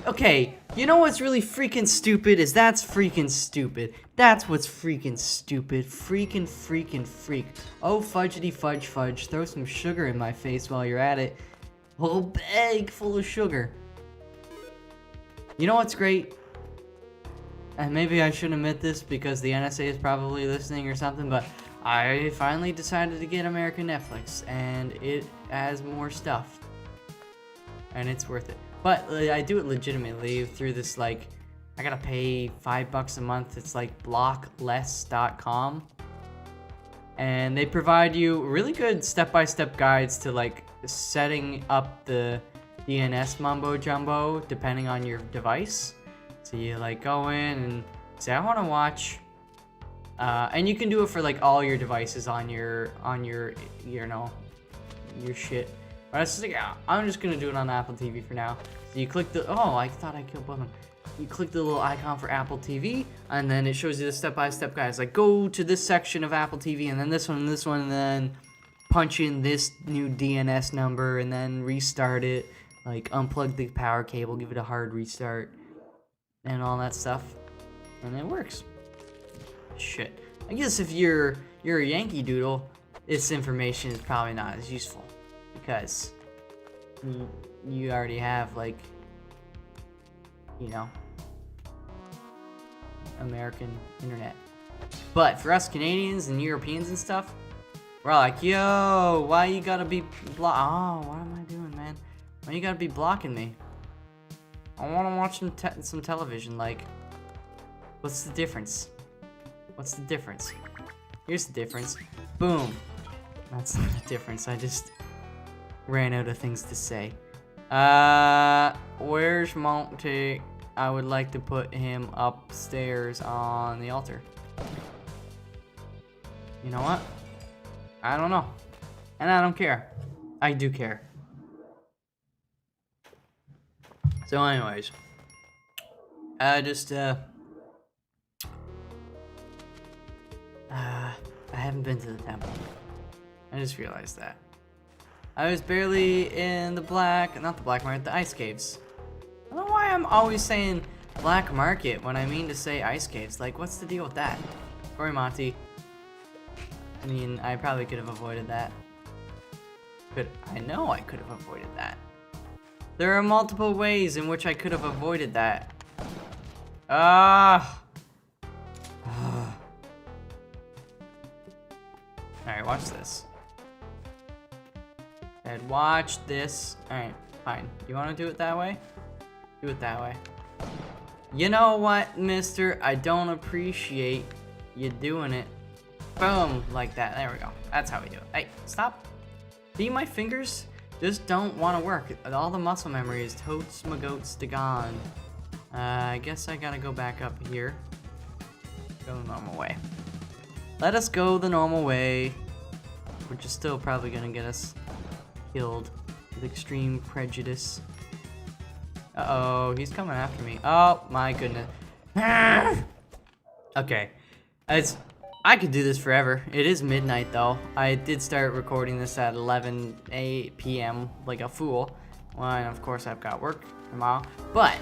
Okay, you know what's really freaking stupid is that's freaking stupid. That's what's freaking stupid. Freaking freak. Oh, fudgety fudge fudge. Throw some sugar in my face while you're at it. Whole bag full of sugar. You know what's great? And maybe I shouldn't admit this because the NSA is probably listening or something, but I finally decided to get American Netflix, and it has more stuff. And it's worth it. But I do it legitimately through this, like, I gotta pay $5 a month. It's like blockless.com. And they provide you really good step-by-step guides to, like, setting up the DNS mumbo jumbo depending on your device. So you, like, go in and say, I want to watch. And you can do it for, like, all your devices on your you know, your shit. But I was just like, yeah, I'm just gonna do it on Apple TV for now. So you click the, oh, I thought I killed both of them. You click the little icon for Apple TV, and then it shows you the step-by-step guides. Like, go to this section of Apple TV, and then this one, and then punch in this new DNS number, and then restart it. Like, unplug the power cable, give it a hard restart, and all that stuff. And it works. Shit. I guess if you're a Yankee Doodle, this information is probably not as useful. Because you already have, like, you know, American internet. But for us Canadians and Europeans and stuff, we're all like, yo, why you gotta be oh, what am I doing, man? Why you gotta be blocking me? I wanna watch some television. Like, what's the difference? What's the difference? Here's the difference. Boom. That's not a difference. I just ran out of things to say. Where's Monty? I would like to put him upstairs on the altar. You know what? I don't know. And I don't care. I do care. So anyways, I haven't been to the temple. I just realized that. I was barely in the not the black market, the ice caves. I don't know why I'm always saying black market when I mean to say ice caves. Like, what's the deal with that? Sorry, Monty. I mean, I probably could have avoided that. I know I could have avoided that. There are multiple ways in which I could have avoided that. Alright, watch this. And watch this. Alright, fine. You want to do it that way? Do it that way. You know what, mister? I don't appreciate you doing it. Boom, like that. There we go. That's how we do it. Hey, stop. See, my fingers just don't want to work. All the muscle memory is totes my goats to gone. I guess I gotta go back up here. Go the normal way. Let us go the normal way, which is still probably gonna get us killed with extreme prejudice. Uh-oh, he's coming after me. Oh my goodness. Okay, I could do this forever. It is midnight though. I did start recording this at 11 p.m. like a fool. Well, and of course I've got work tomorrow. But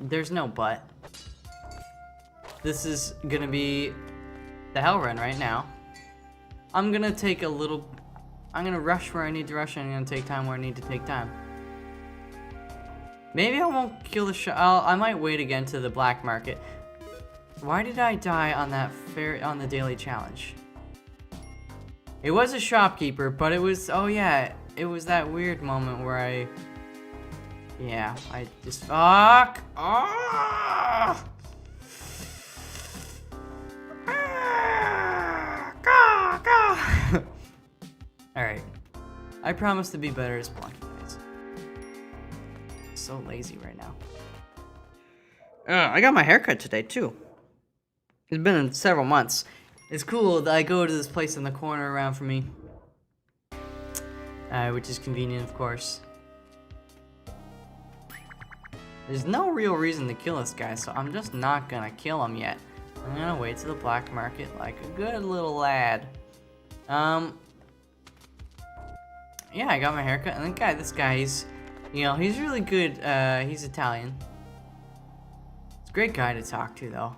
there's no but. This is gonna be the hell run right now. I'm gonna rush where I need to rush, and I'm gonna take time where I need to take time. Maybe I won't kill the I might wait again to the black market. Why did I die on the daily challenge? It was a shopkeeper, but it was, oh yeah, it was that weird moment where I just, fuck! Ah! Alright. I promise to be better at Spelunky, guys. I'm so lazy right now. I got my haircut today, too. It's been several months. It's cool that I go to this place in the corner around from me. Which is convenient, of course. There's no real reason to kill this guy, so I'm just not gonna kill him yet. I'm gonna wait to the black market like a good little lad. Yeah, I got my haircut, and this guy, he's really good. He's Italian. It's a great guy to talk to, though.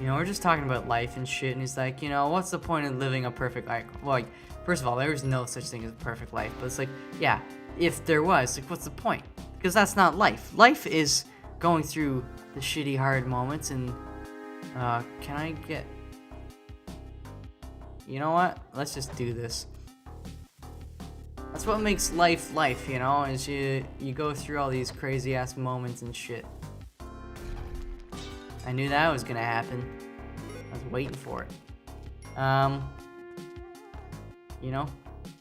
We're just talking about life and shit, and he's like, what's the point of living a perfect life? Well, like, first of all, there is no such thing as a perfect life, but it's like, yeah, if there was, like, what's the point? Because that's not life. Life is going through the shitty, hard moments, and, can I get... You know what? Let's just do this. That's what makes life, is you go through all these crazy-ass moments and shit. I knew that was gonna happen. I was waiting for it.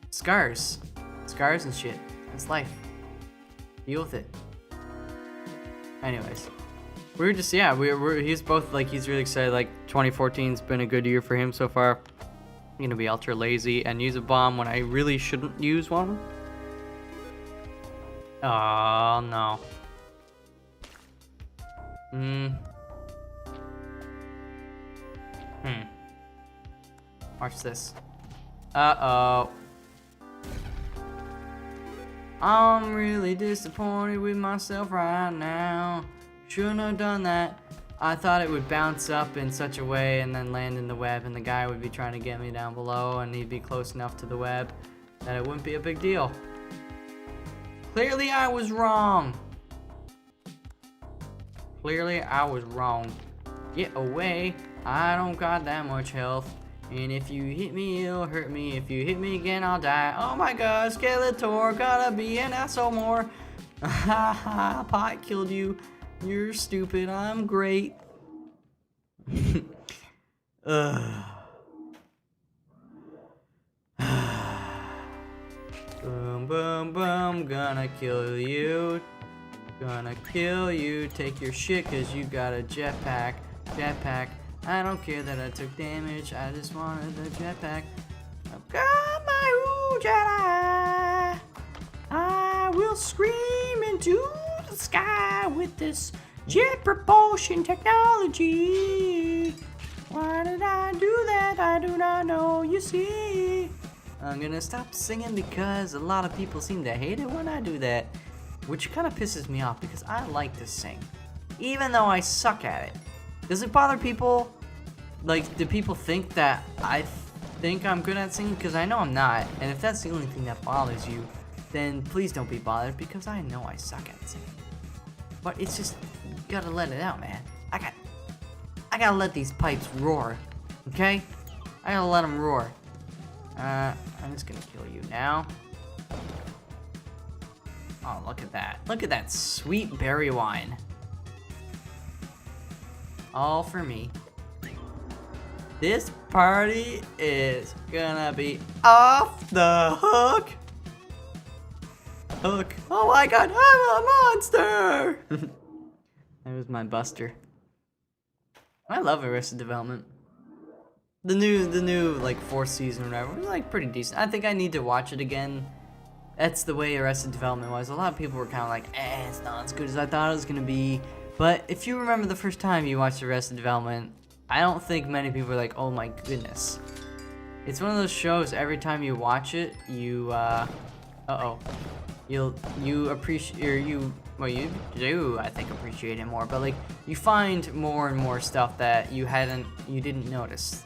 Scars. Scars and shit. That's life. Deal with it. Anyways. We're just, he's both, like, he's really excited. Like, 2014's been a good year for him so far. I'm gonna be ultra lazy and use a bomb when I really shouldn't use one. Oh, no. Watch this. Uh-oh. I'm really disappointed with myself right now. Shouldn't have done that. I thought it would bounce up in such a way and then land in the web, and the guy would be trying to get me down below, and he'd be close enough to the web that it wouldn't be a big deal. Clearly I was wrong. Clearly I was wrong. Get away. I don't got that much health. And if you hit me, it'll hurt me. If you hit me again, I'll die. Oh my god, Skeletor, gotta be an asshole more. Ha ha, Pot killed you. You're stupid, I'm great. Boom, boom, boom, gonna kill you. Gonna kill you. Take your shit, cause you got a jetpack. Jetpack. I don't care that I took damage, I just wanted the jetpack. I've got my Jedi. I will scream into the sky with this jet propulsion technology. Why did I do that? I do not know, you see. I'm gonna stop singing because a lot of people seem to hate it when I do that, which kind of pisses me off because I like to sing, even though I suck at it. Does it bother people? Like, do people think that I think I'm good at singing? Because I know I'm not. And if that's the only thing that bothers you, then please don't be bothered, because I know I suck at singing. But it's just, you gotta let it out, man. I gotta let these pipes roar, okay? I gotta let them roar. I'm just gonna kill you now. Oh, look at that. Look at that sweet berry wine. All for me. This party is gonna be off the hook. Hook. Oh my god, I'm a monster! That was my buster. I love Arrested Development. The new like 4th season or whatever was like pretty decent. I think I need to watch it again. That's the way Arrested Development was. A lot of people were kind of like, it's not as good as I thought it was gonna be. But if you remember the first time you watched Arrested Development, I don't think many people are like, oh my goodness. It's one of those shows, every time you watch it, you, you appreciate, or you do, I think, appreciate it more, but like, you find more and more stuff that you didn't notice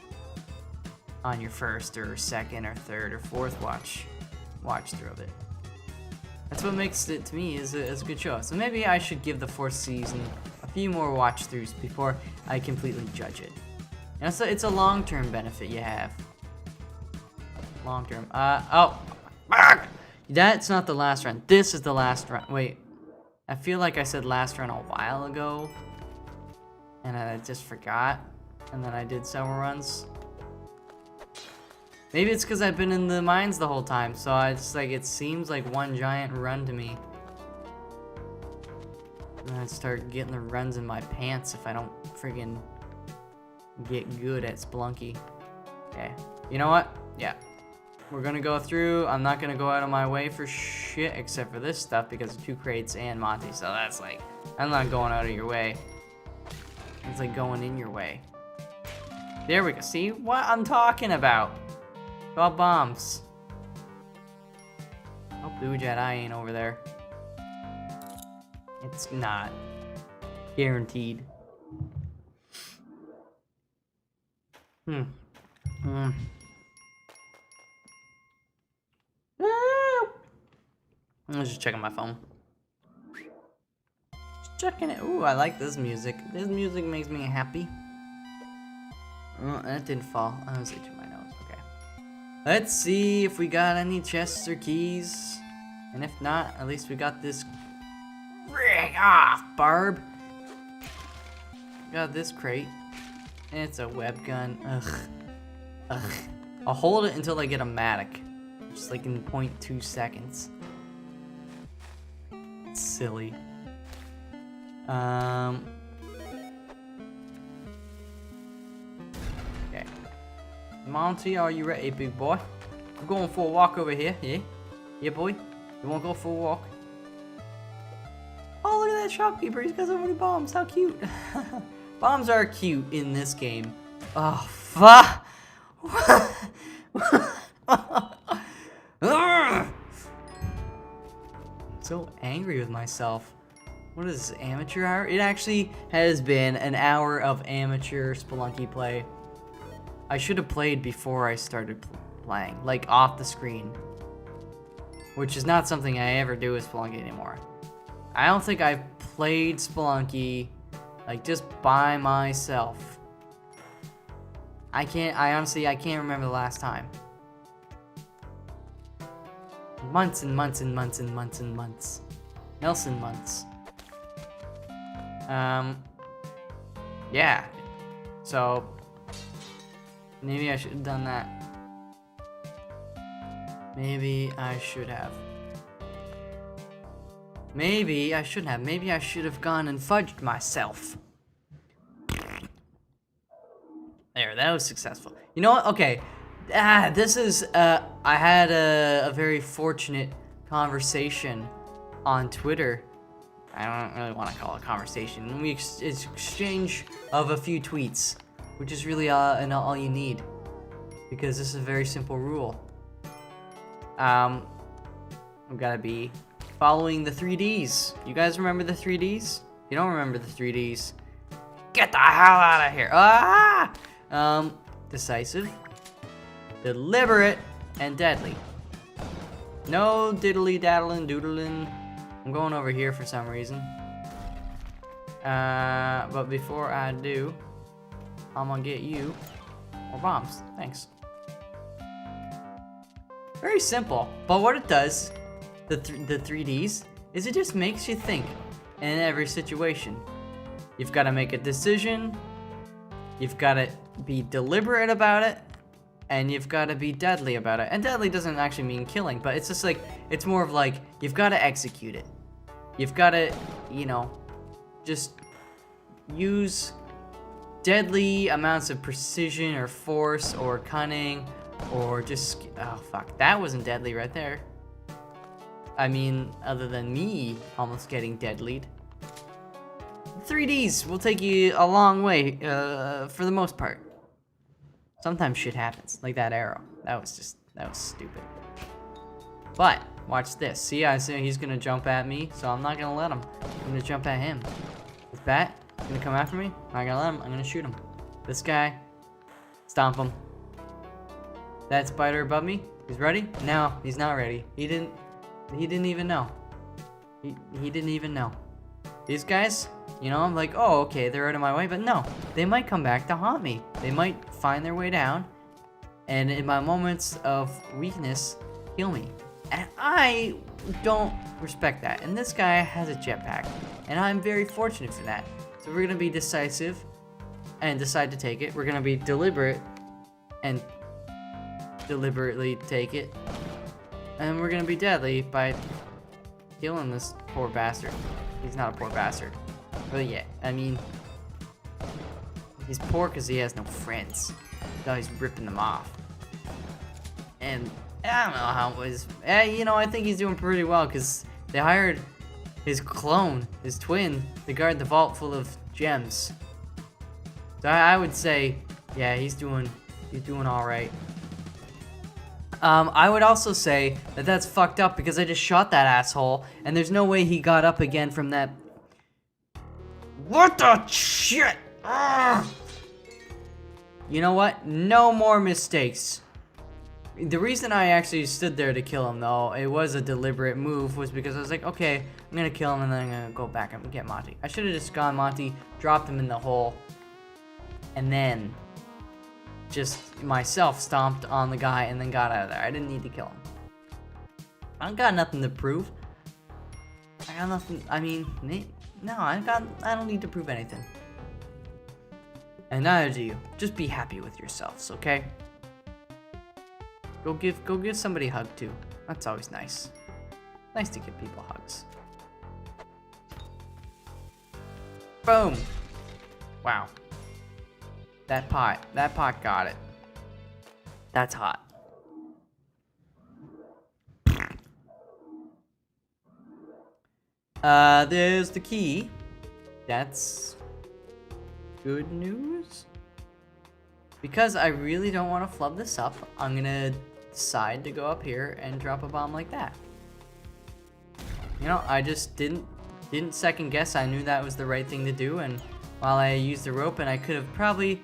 on your first, or second, or third, or fourth watch through of it. That's what makes it, to me, is a good show. So maybe I should give the 4th season a few more watch throughs before I completely judge it. And so it's a long-term benefit you have. Long-term. Oh. That's not the last run. This is the last run. Wait. I feel like I said last run a while ago. And I just forgot. And then I did several runs. Maybe it's because I've been in the mines the whole time. So it's like, it seems like one giant run to me. And I'd start getting the runs in my pants if I don't friggin' get good at Spelunky. Okay. You know what? Yeah. We're gonna go through. I'm not gonna go out of my way for shit except for this stuff because of 2 crates and Monty. So that's like, I'm not going out of your way. It's like going in your way. There we go. See what I'm talking about? About bombs. Oh, Blue Jet Eye ain't over there. It's not. Guaranteed. I was just checking my phone. Just checking it. Ooh, I like this music. This music makes me happy. Oh, that didn't fall. I was itching my nose. Okay. Let's see if we got any chests or keys. And if not, at least we got this. Rig off, Barb. Got this crate. And it's a web gun. Ugh. I'll hold it until I get a Matic. Just like in 0.2 seconds. It's silly. Okay. Monty, are you ready, big boy? I'm going for a walk over here. Yeah? Yeah, boy? You wanna go for a walk? Oh, look at that shopkeeper. He's got so many bombs. How cute. Bombs are cute in this game. Oh, fuck. So angry with myself. What is this, amateur hour? It actually has been an hour of amateur Spelunky play. I should have played before I started playing, like off the screen. Which is not something I ever do with Spelunky anymore. I don't think I've played Spelunky like just by myself. I honestly can't remember the last time. Months and months and months and months and months. Nelson months. Yeah. So maybe I should have done that. Maybe I should have. Maybe I shouldn't have. Maybe I should have gone and fudged myself. There, that was successful. You know what? Okay. This is, I had a very fortunate conversation on Twitter. I don't really want to call it a conversation. It's exchange of a few tweets, which is really all you need. Because this is a very simple rule. I've got to be following the 3Ds. You guys remember the 3Ds? If you don't remember the 3Ds, get the hell out of here. Decisive, deliberate, and deadly. No diddly daddling doodling. I'm going over here for some reason. But before I do, I'm gonna get you more bombs. Thanks. Very simple, but what it does, the 3Ds, is it just makes you think in every situation. You've got to make a decision, you've got to be deliberate about it, and you've got to be deadly about it. And deadly doesn't actually mean killing, but it's just like, it's more of like, you've got to execute it. You've got to, you know, just use deadly amounts of precision or force or cunning. Or just, oh fuck, that wasn't deadly right there. I mean, other than me almost getting deadlied. 3Ds will take you a long way, for the most part. Sometimes shit happens, like that arrow. That was stupid. But, watch this. See, I see he's gonna jump at me, so I'm not gonna let him. I'm gonna jump at him. This bat, he's gonna come after me. I'm not gonna let him, I'm gonna shoot him. This guy, stomp him. That spider above me, he's ready? No, he's not ready. He didn't even know. He didn't even know. these guys, you know, I'm like, oh, okay, they're out of my way, but no, they might come back to haunt me. They might find their way down, and in my moments of weakness, kill me. And I don't respect that. And this guy has a jetpack, and I'm very fortunate for that. So we're gonna be decisive and decide to take it. We're gonna be deliberate and deliberately take it. And we're gonna be deadly by killing this poor bastard. He's not a poor bastard. But yeah, I mean, he's poor because he has no friends. So he's ripping them off. And I don't know how it was. You know, I think he's doing pretty well because they hired his clone, his twin, to guard the vault full of gems. So I would say, yeah, he's doing all right. I would also say that that's fucked up because I just shot that asshole, and there's no way he got up again from that. What the shit? Ugh. You know what? No more mistakes. The reason I actually stood there to kill him, though, it was a deliberate move, was because I was like, okay, I'm gonna kill him and then I'm gonna go back and get Monty. I should have just gone Monty, dropped him in the hole, and then just myself stomped on the guy and then got out of there. I didn't need to kill him. I got nothing to prove. I got nothing. I mean, no, I don't need to prove anything. And neither do you. Just be happy with yourselves, okay? Go give somebody a hug too. That's always nice. Nice to give people hugs. Boom. Wow. That pot got it. That's hot. There's the key. That's good news. Because I really don't want to flub this up, I'm gonna decide to go up here and drop a bomb like that. You know, I just didn't second guess. I knew that was the right thing to do, and while I used the rope, and I could have probably,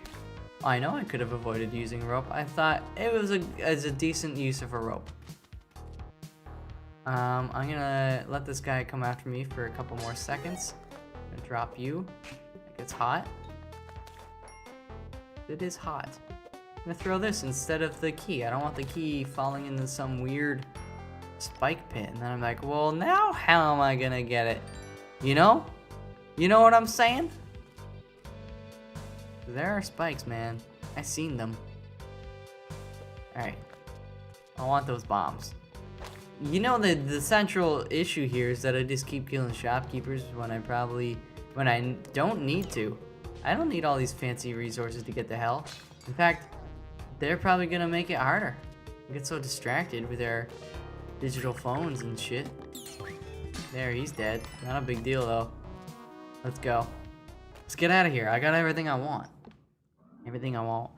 I know I could have avoided using rope. I thought it was a decent use of a rope. I'm gonna let this guy come after me for a couple more seconds. I'm gonna drop you. It gets hot. It is hot. I'm gonna throw this instead of the key. I don't want the key falling into some weird spike pit. And then I'm like, well, now how am I gonna get it? You know? You know what I'm saying? There are spikes, man. I seen them. Alright. I want those bombs. You know, the central issue here is that I just keep killing shopkeepers when I don't need to. I don't need all these fancy resources to get to hell. In fact, they're probably gonna make it harder. I get so distracted with their digital phones and shit. There, he's dead. Not a big deal though. Let's go. Let's get out of here. I got everything I want. Everything I want.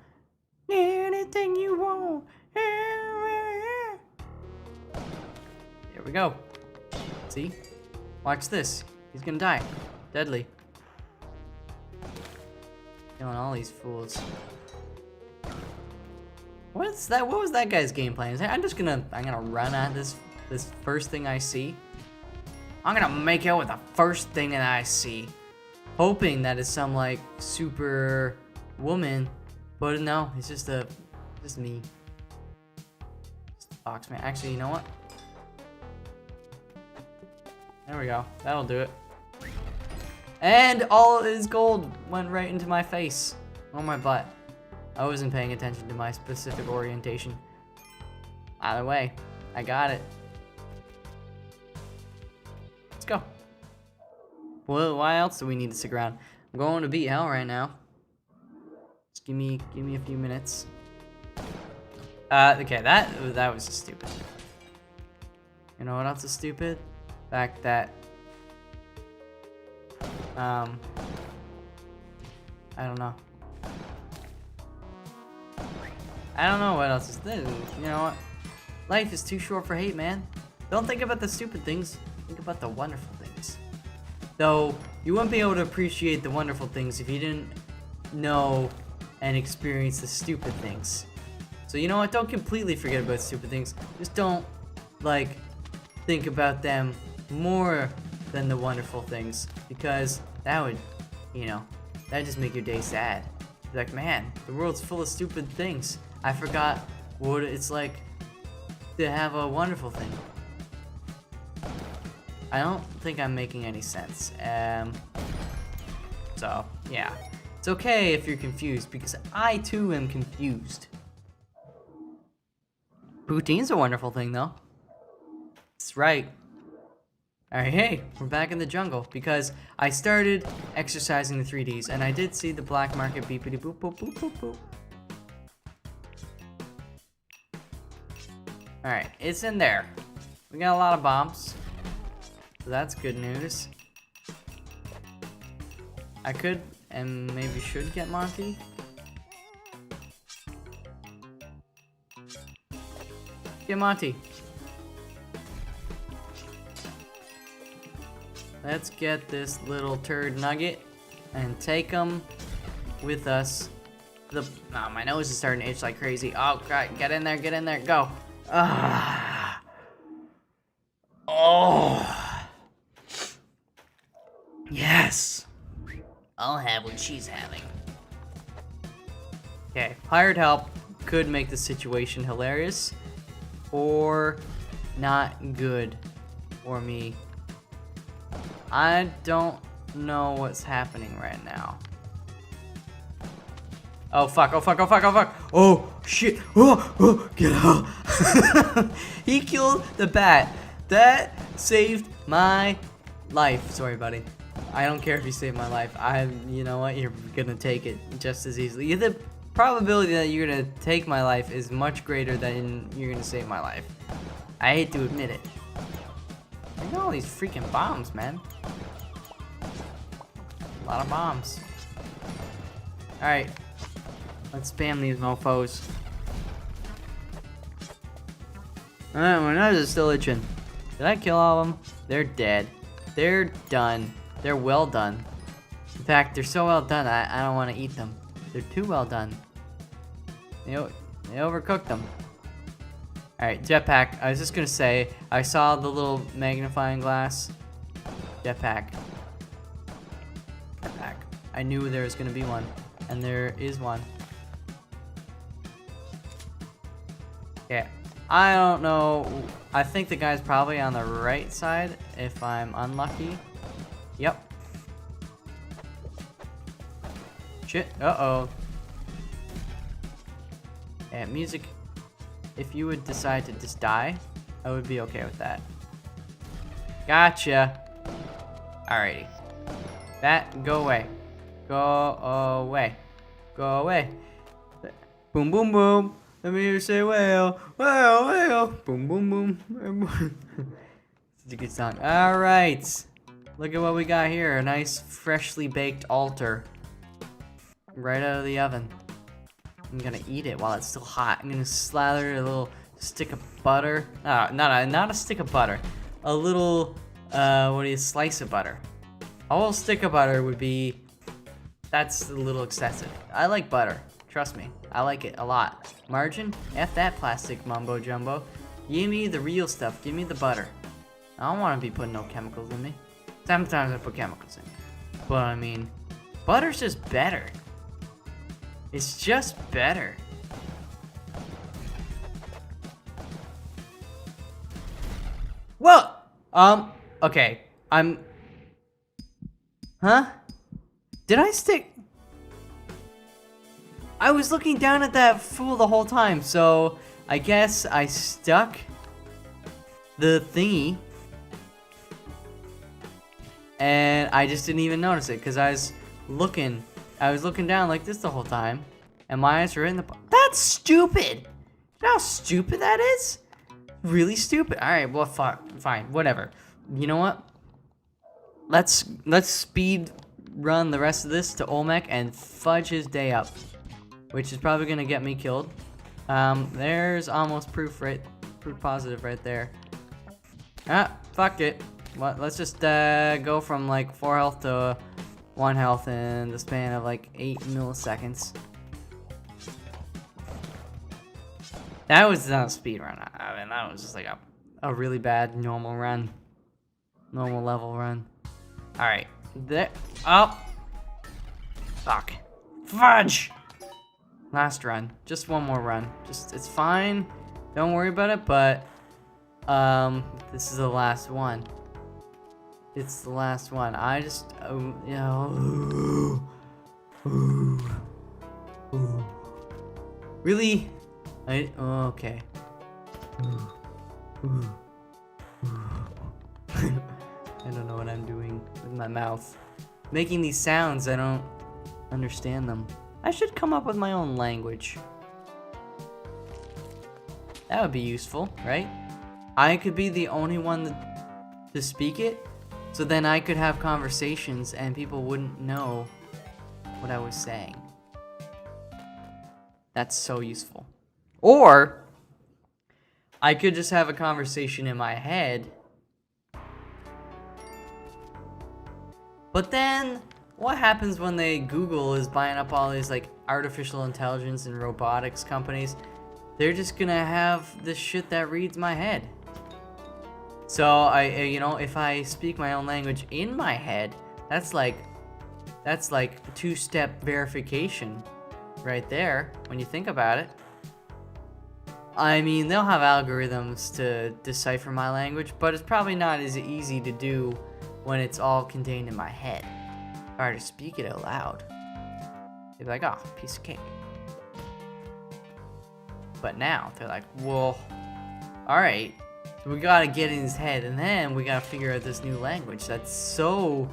Anything you want. There we go. See? Watch this. He's gonna die. Deadly. Killing all these fools. What's that? What was that guy's game plan? I'm gonna run at this first thing I see. I'm gonna make out with the first thing that I see, hoping that it's some like super woman, but no, it's just me. Just a Foxman. Actually, you know what? There we go. That'll do it. And all his gold went right into my face. Or my butt. I wasn't paying attention to my specific orientation. Either way, I got it. Let's go. Well, why else do we need to stick around? I'm going to beat hell right now. Just give me a few minutes. Okay, that was just stupid. You know what else is stupid? The fact that I don't know. I don't know what else is this. You know what? Life is too short for hate, man. Don't think about the stupid things. Think about the wonderful things. Though, you wouldn't be able to appreciate the wonderful things if you didn't know and experience the stupid things. So you know what? Don't completely forget about stupid things. Just don't, like, think about them more than the wonderful things, because that would, you know, that'd just make your day sad. You're like, man, the world's full of stupid things. I forgot what it's like to have a wonderful thing. I don't think I'm making any sense. So, yeah. It's okay if you're confused, because I too am confused. Poutine's a wonderful thing, though. That's right. Alright, hey, we're back in the jungle, because I started exercising the 3Ds, and I did see the black market beepity boop boop boop boop boop. Alright, it's in there. We got a lot of bombs. So that's good news. I could and maybe should get Monty. Get Monty. Let's get this little turd nugget and take him with us. Oh, my nose is starting to itch like crazy. Oh, God, get in there, go. Ah. Oh. Yes. I'll have what she's having. Okay, hired help could make the situation hilarious or not good for me. I don't know what's happening right now. Oh fuck, oh fuck, oh fuck, oh fuck. Oh shit. Oh, get out. He killed the bat. That saved my life. Sorry, buddy. I don't care if you save my life. You know what? You're gonna take it just as easily. The probability that you're gonna take my life is much greater than you're gonna save my life. I hate to admit it. Look at all these freaking bombs, man. A lot of bombs. Alright. Let's spam these mofos. Alright, my nose is still itching. Did I kill all of them? They're dead. They're done. They're well done. In fact, they're so well done, I don't want to eat them. They're too well done. They overcooked them. Alright, jetpack. I was just gonna say, I saw the little magnifying glass. Jetpack. Jetpack. I knew there was gonna be one. And there is one. Okay. I don't know. I think the guy's probably on the right side if I'm unlucky. Yep. Shit. Uh-oh. Yeah, music. If you would decide to just die, I would be okay with that. Gotcha. Alrighty. That, go away. Go away. Go away. Boom, boom, boom. Let me hear you say, well, well, well. Boom, boom, boom. Such a good song. Alright. Look at what we got here. A nice, freshly baked altar. Right out of the oven. I'm gonna eat it while it's still hot. I'm gonna slather a little stick of butter. Not a stick of butter. A little, slice of butter. A whole stick of butter would be, that's a little excessive. I like butter. Trust me. I like it a lot. Margin? F that plastic mumbo jumbo. Give me the real stuff. Give me the butter. I don't want to be putting no chemicals in me. Sometimes I put chemicals in. But I mean, butter's just better. It's just better. Well, okay. Huh? Did I stick? I was looking down at that fool the whole time, so I guess I stuck the thingy. And I just didn't even notice it, because I was looking down like this the whole time, and my eyes were in the... That's stupid! You know how stupid that is? Really stupid. Alright, well, fine, whatever. You know what? Let's speed run the rest of this to Olmec and fudge his day up. Which is probably gonna get me killed. There's almost proof positive right there. Ah, fuck it. Let's just go from like 4 health to 1 health in the span of like 8 milliseconds. That was not a speed run. I mean, that was just like a really bad normal run. Normal level run. Alright. There. Oh! Fuck. Fudge! Last run. Just one more run. It's fine. Don't worry about it, but this is the last one. It's the last one. I just you know, really? Okay. I don't know what I'm doing with my mouth. Making these sounds, I don't understand them. I should come up with my own language. That would be useful, right? I could be the only one to speak it, so then I could have conversations and people wouldn't know what I was saying. That's so useful. Or I could just have a conversation in my head. But then, what happens when Google is buying up all these like artificial intelligence and robotics companies? They're just gonna have this shit that reads my head. So you know, if I speak my own language in my head, that's like two-step verification right there when you think about it. I mean, they'll have algorithms to decipher my language, but it's probably not as easy to do when it's all contained in my head. If I were to speak it out loud, they'd be like, oh, piece of cake. But now, they're like, well, alright, so we gotta get in his head, and then we gotta figure out this new language. That's so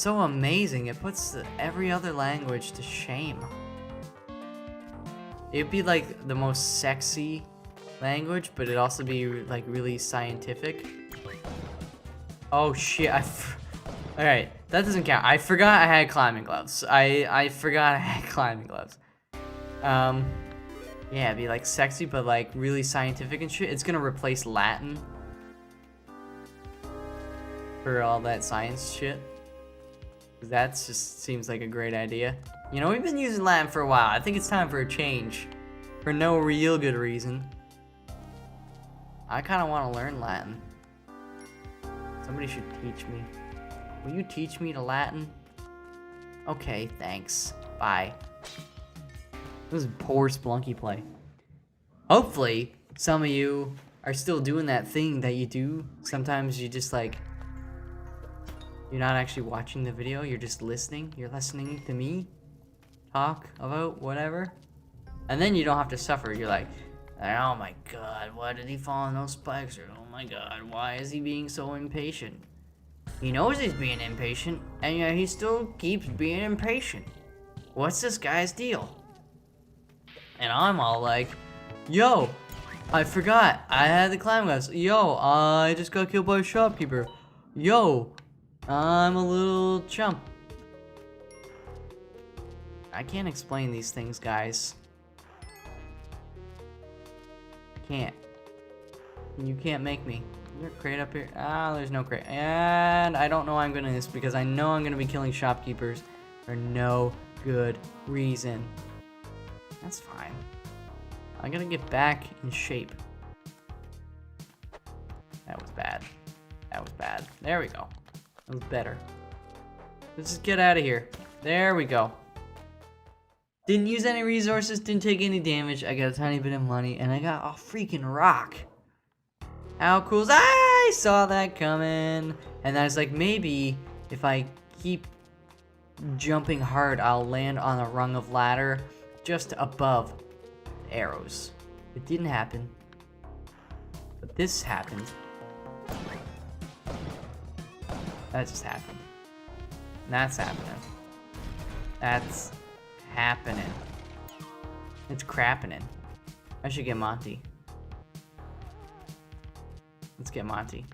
amazing. It puts every other language to shame. It'd be like the most sexy language, but it'd also be like really scientific. Oh shit, alright, that doesn't count. I forgot I had climbing gloves. I forgot I had climbing gloves. Yeah, it'd be like sexy, but like really scientific and shit. It's gonna replace Latin for all that science shit. That just seems like a great idea. You know, we've been using Latin for a while. I think it's time for a change. For no real good reason. I kind of want to learn Latin. Somebody should teach me. Will you teach me to Latin? Okay, thanks. Bye. This is poor Spelunky play. Hopefully, some of you are still doing that thing that you do. Sometimes you just like... You're not actually watching the video, you're just listening. You're listening to me talk about whatever. And then you don't have to suffer. You're like, oh my god, why did he fall on those spikes? Or, oh my god, why is he being so impatient? He knows he's being impatient, and yet he still keeps being impatient. What's this guy's deal? And I'm all like, yo, I forgot, I had the climb glass. Yo, I just got killed by a shopkeeper. Yo, I'm a little chump. I can't explain these things, guys. I can't. You can't make me. Is there a crate up here? Ah, there's no crate. And I don't know why I'm gonna do this because I know I'm gonna be killing shopkeepers for no good reason. That's fine. I gotta get back in shape. That was bad. That was bad. There we go. That was better. Let's just get out of here. There we go. Didn't use any resources, didn't take any damage. I got a tiny bit of money, and I got a freaking rock. How cool is that? I saw that coming. And I was like, maybe if I keep jumping hard, I'll land on a rung of ladder just above arrows. It didn't happen. But this happened. That just happened. And that's happening. That's happening. It's crappening. I should get Monty. Let's get Monty.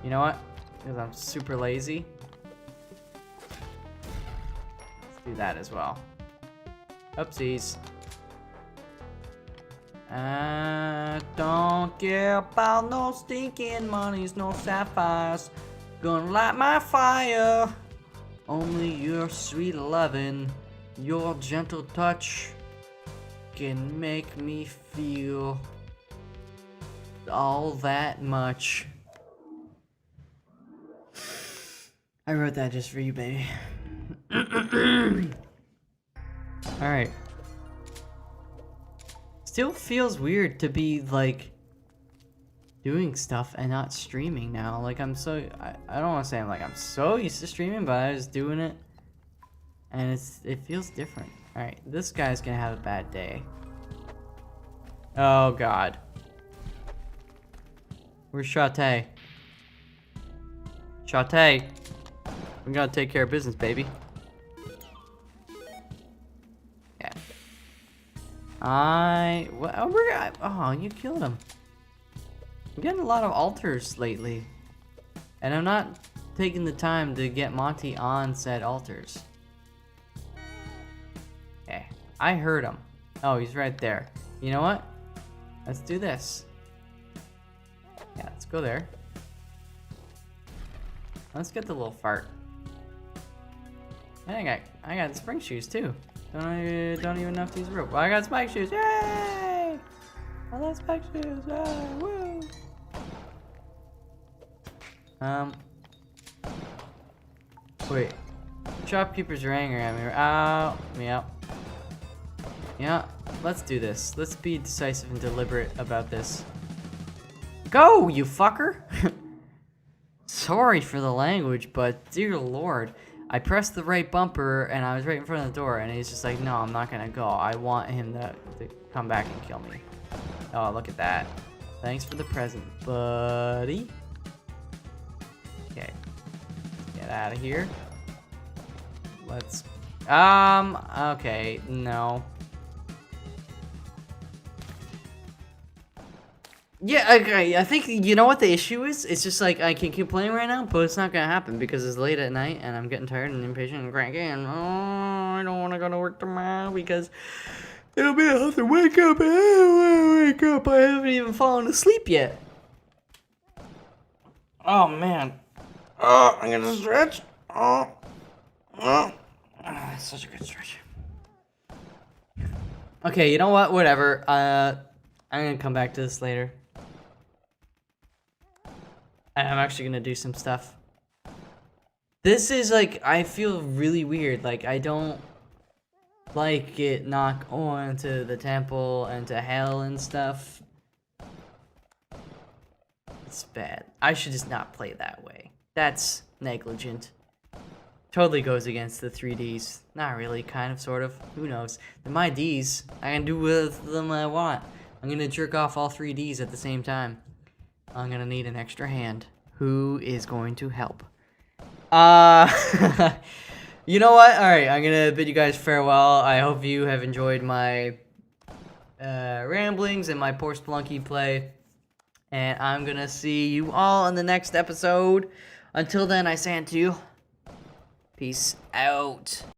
You know what? Because I'm super lazy. Let's do that as well. Oopsies. I don't care about no stinking monies, no sapphires. Gonna light my fire. Only your sweet lovin', your gentle touch can make me feel all that much. I wrote that just for you, baby. Alright. Still feels weird to be, like, doing stuff and not streaming now. Like, I'm so... I don't want to say I'm so used to streaming, but I was doing it. And it feels different. Alright, this guy's gonna have a bad day. Oh, God. Where's Shate? Shate! We gotta take care of business, baby. Yeah. Oh, you killed him. I'm getting a lot of altars lately. And I'm not taking the time to get Monty on said altars. Okay. I heard him. Oh, he's right there. You know what? Let's do this. Yeah, let's go there. Let's get the little fart. And I got spring shoes too. Don't even know if these work. Well, I got spike shoes. Yay! I love spike shoes. Yay! Woo! Wait. Shopkeepers are angry at me. Oh, yeah. Yeah, let's do this. Let's be decisive and deliberate about this. Go, you fucker! Sorry for the language, but dear lord. I pressed the right bumper and I was right in front of the door and he's just like, no, I'm not gonna go. I want him to come back and kill me. Oh, look at that. Thanks for the present, buddy. Okay. Get out of here. Let's... okay, no. Yeah, okay, I think, you know what the issue is? It's just like, I can keep playing right now, but it's not gonna happen because it's late at night and I'm getting tired and impatient and cranky and, oh, I don't wanna go to work tomorrow because it'll be a have to wake up and I don't wanna wake up. I haven't even fallen asleep yet. Oh, man. Oh, I'm gonna stretch. Oh. Such a good stretch. Okay, you know what? Whatever. I'm gonna come back to this later. I'm actually gonna do some stuff. This is like, I feel really weird. Like, I don't like it not going to the temple and to hell and stuff. It's bad. I should just not play that way. That's negligent. Totally goes against the 3Ds. Not really, kind of, sort of. Who knows? They're my Ds. I can do with them what I want. I'm gonna jerk off all 3Ds at the same time. I'm gonna need an extra hand. Who is going to help? You know what? Alright, I'm gonna bid you guys farewell. I hope you have enjoyed my ramblings and my poor Spelunky play. And I'm gonna see you all in the next episode. Until then, I say unto you, peace out.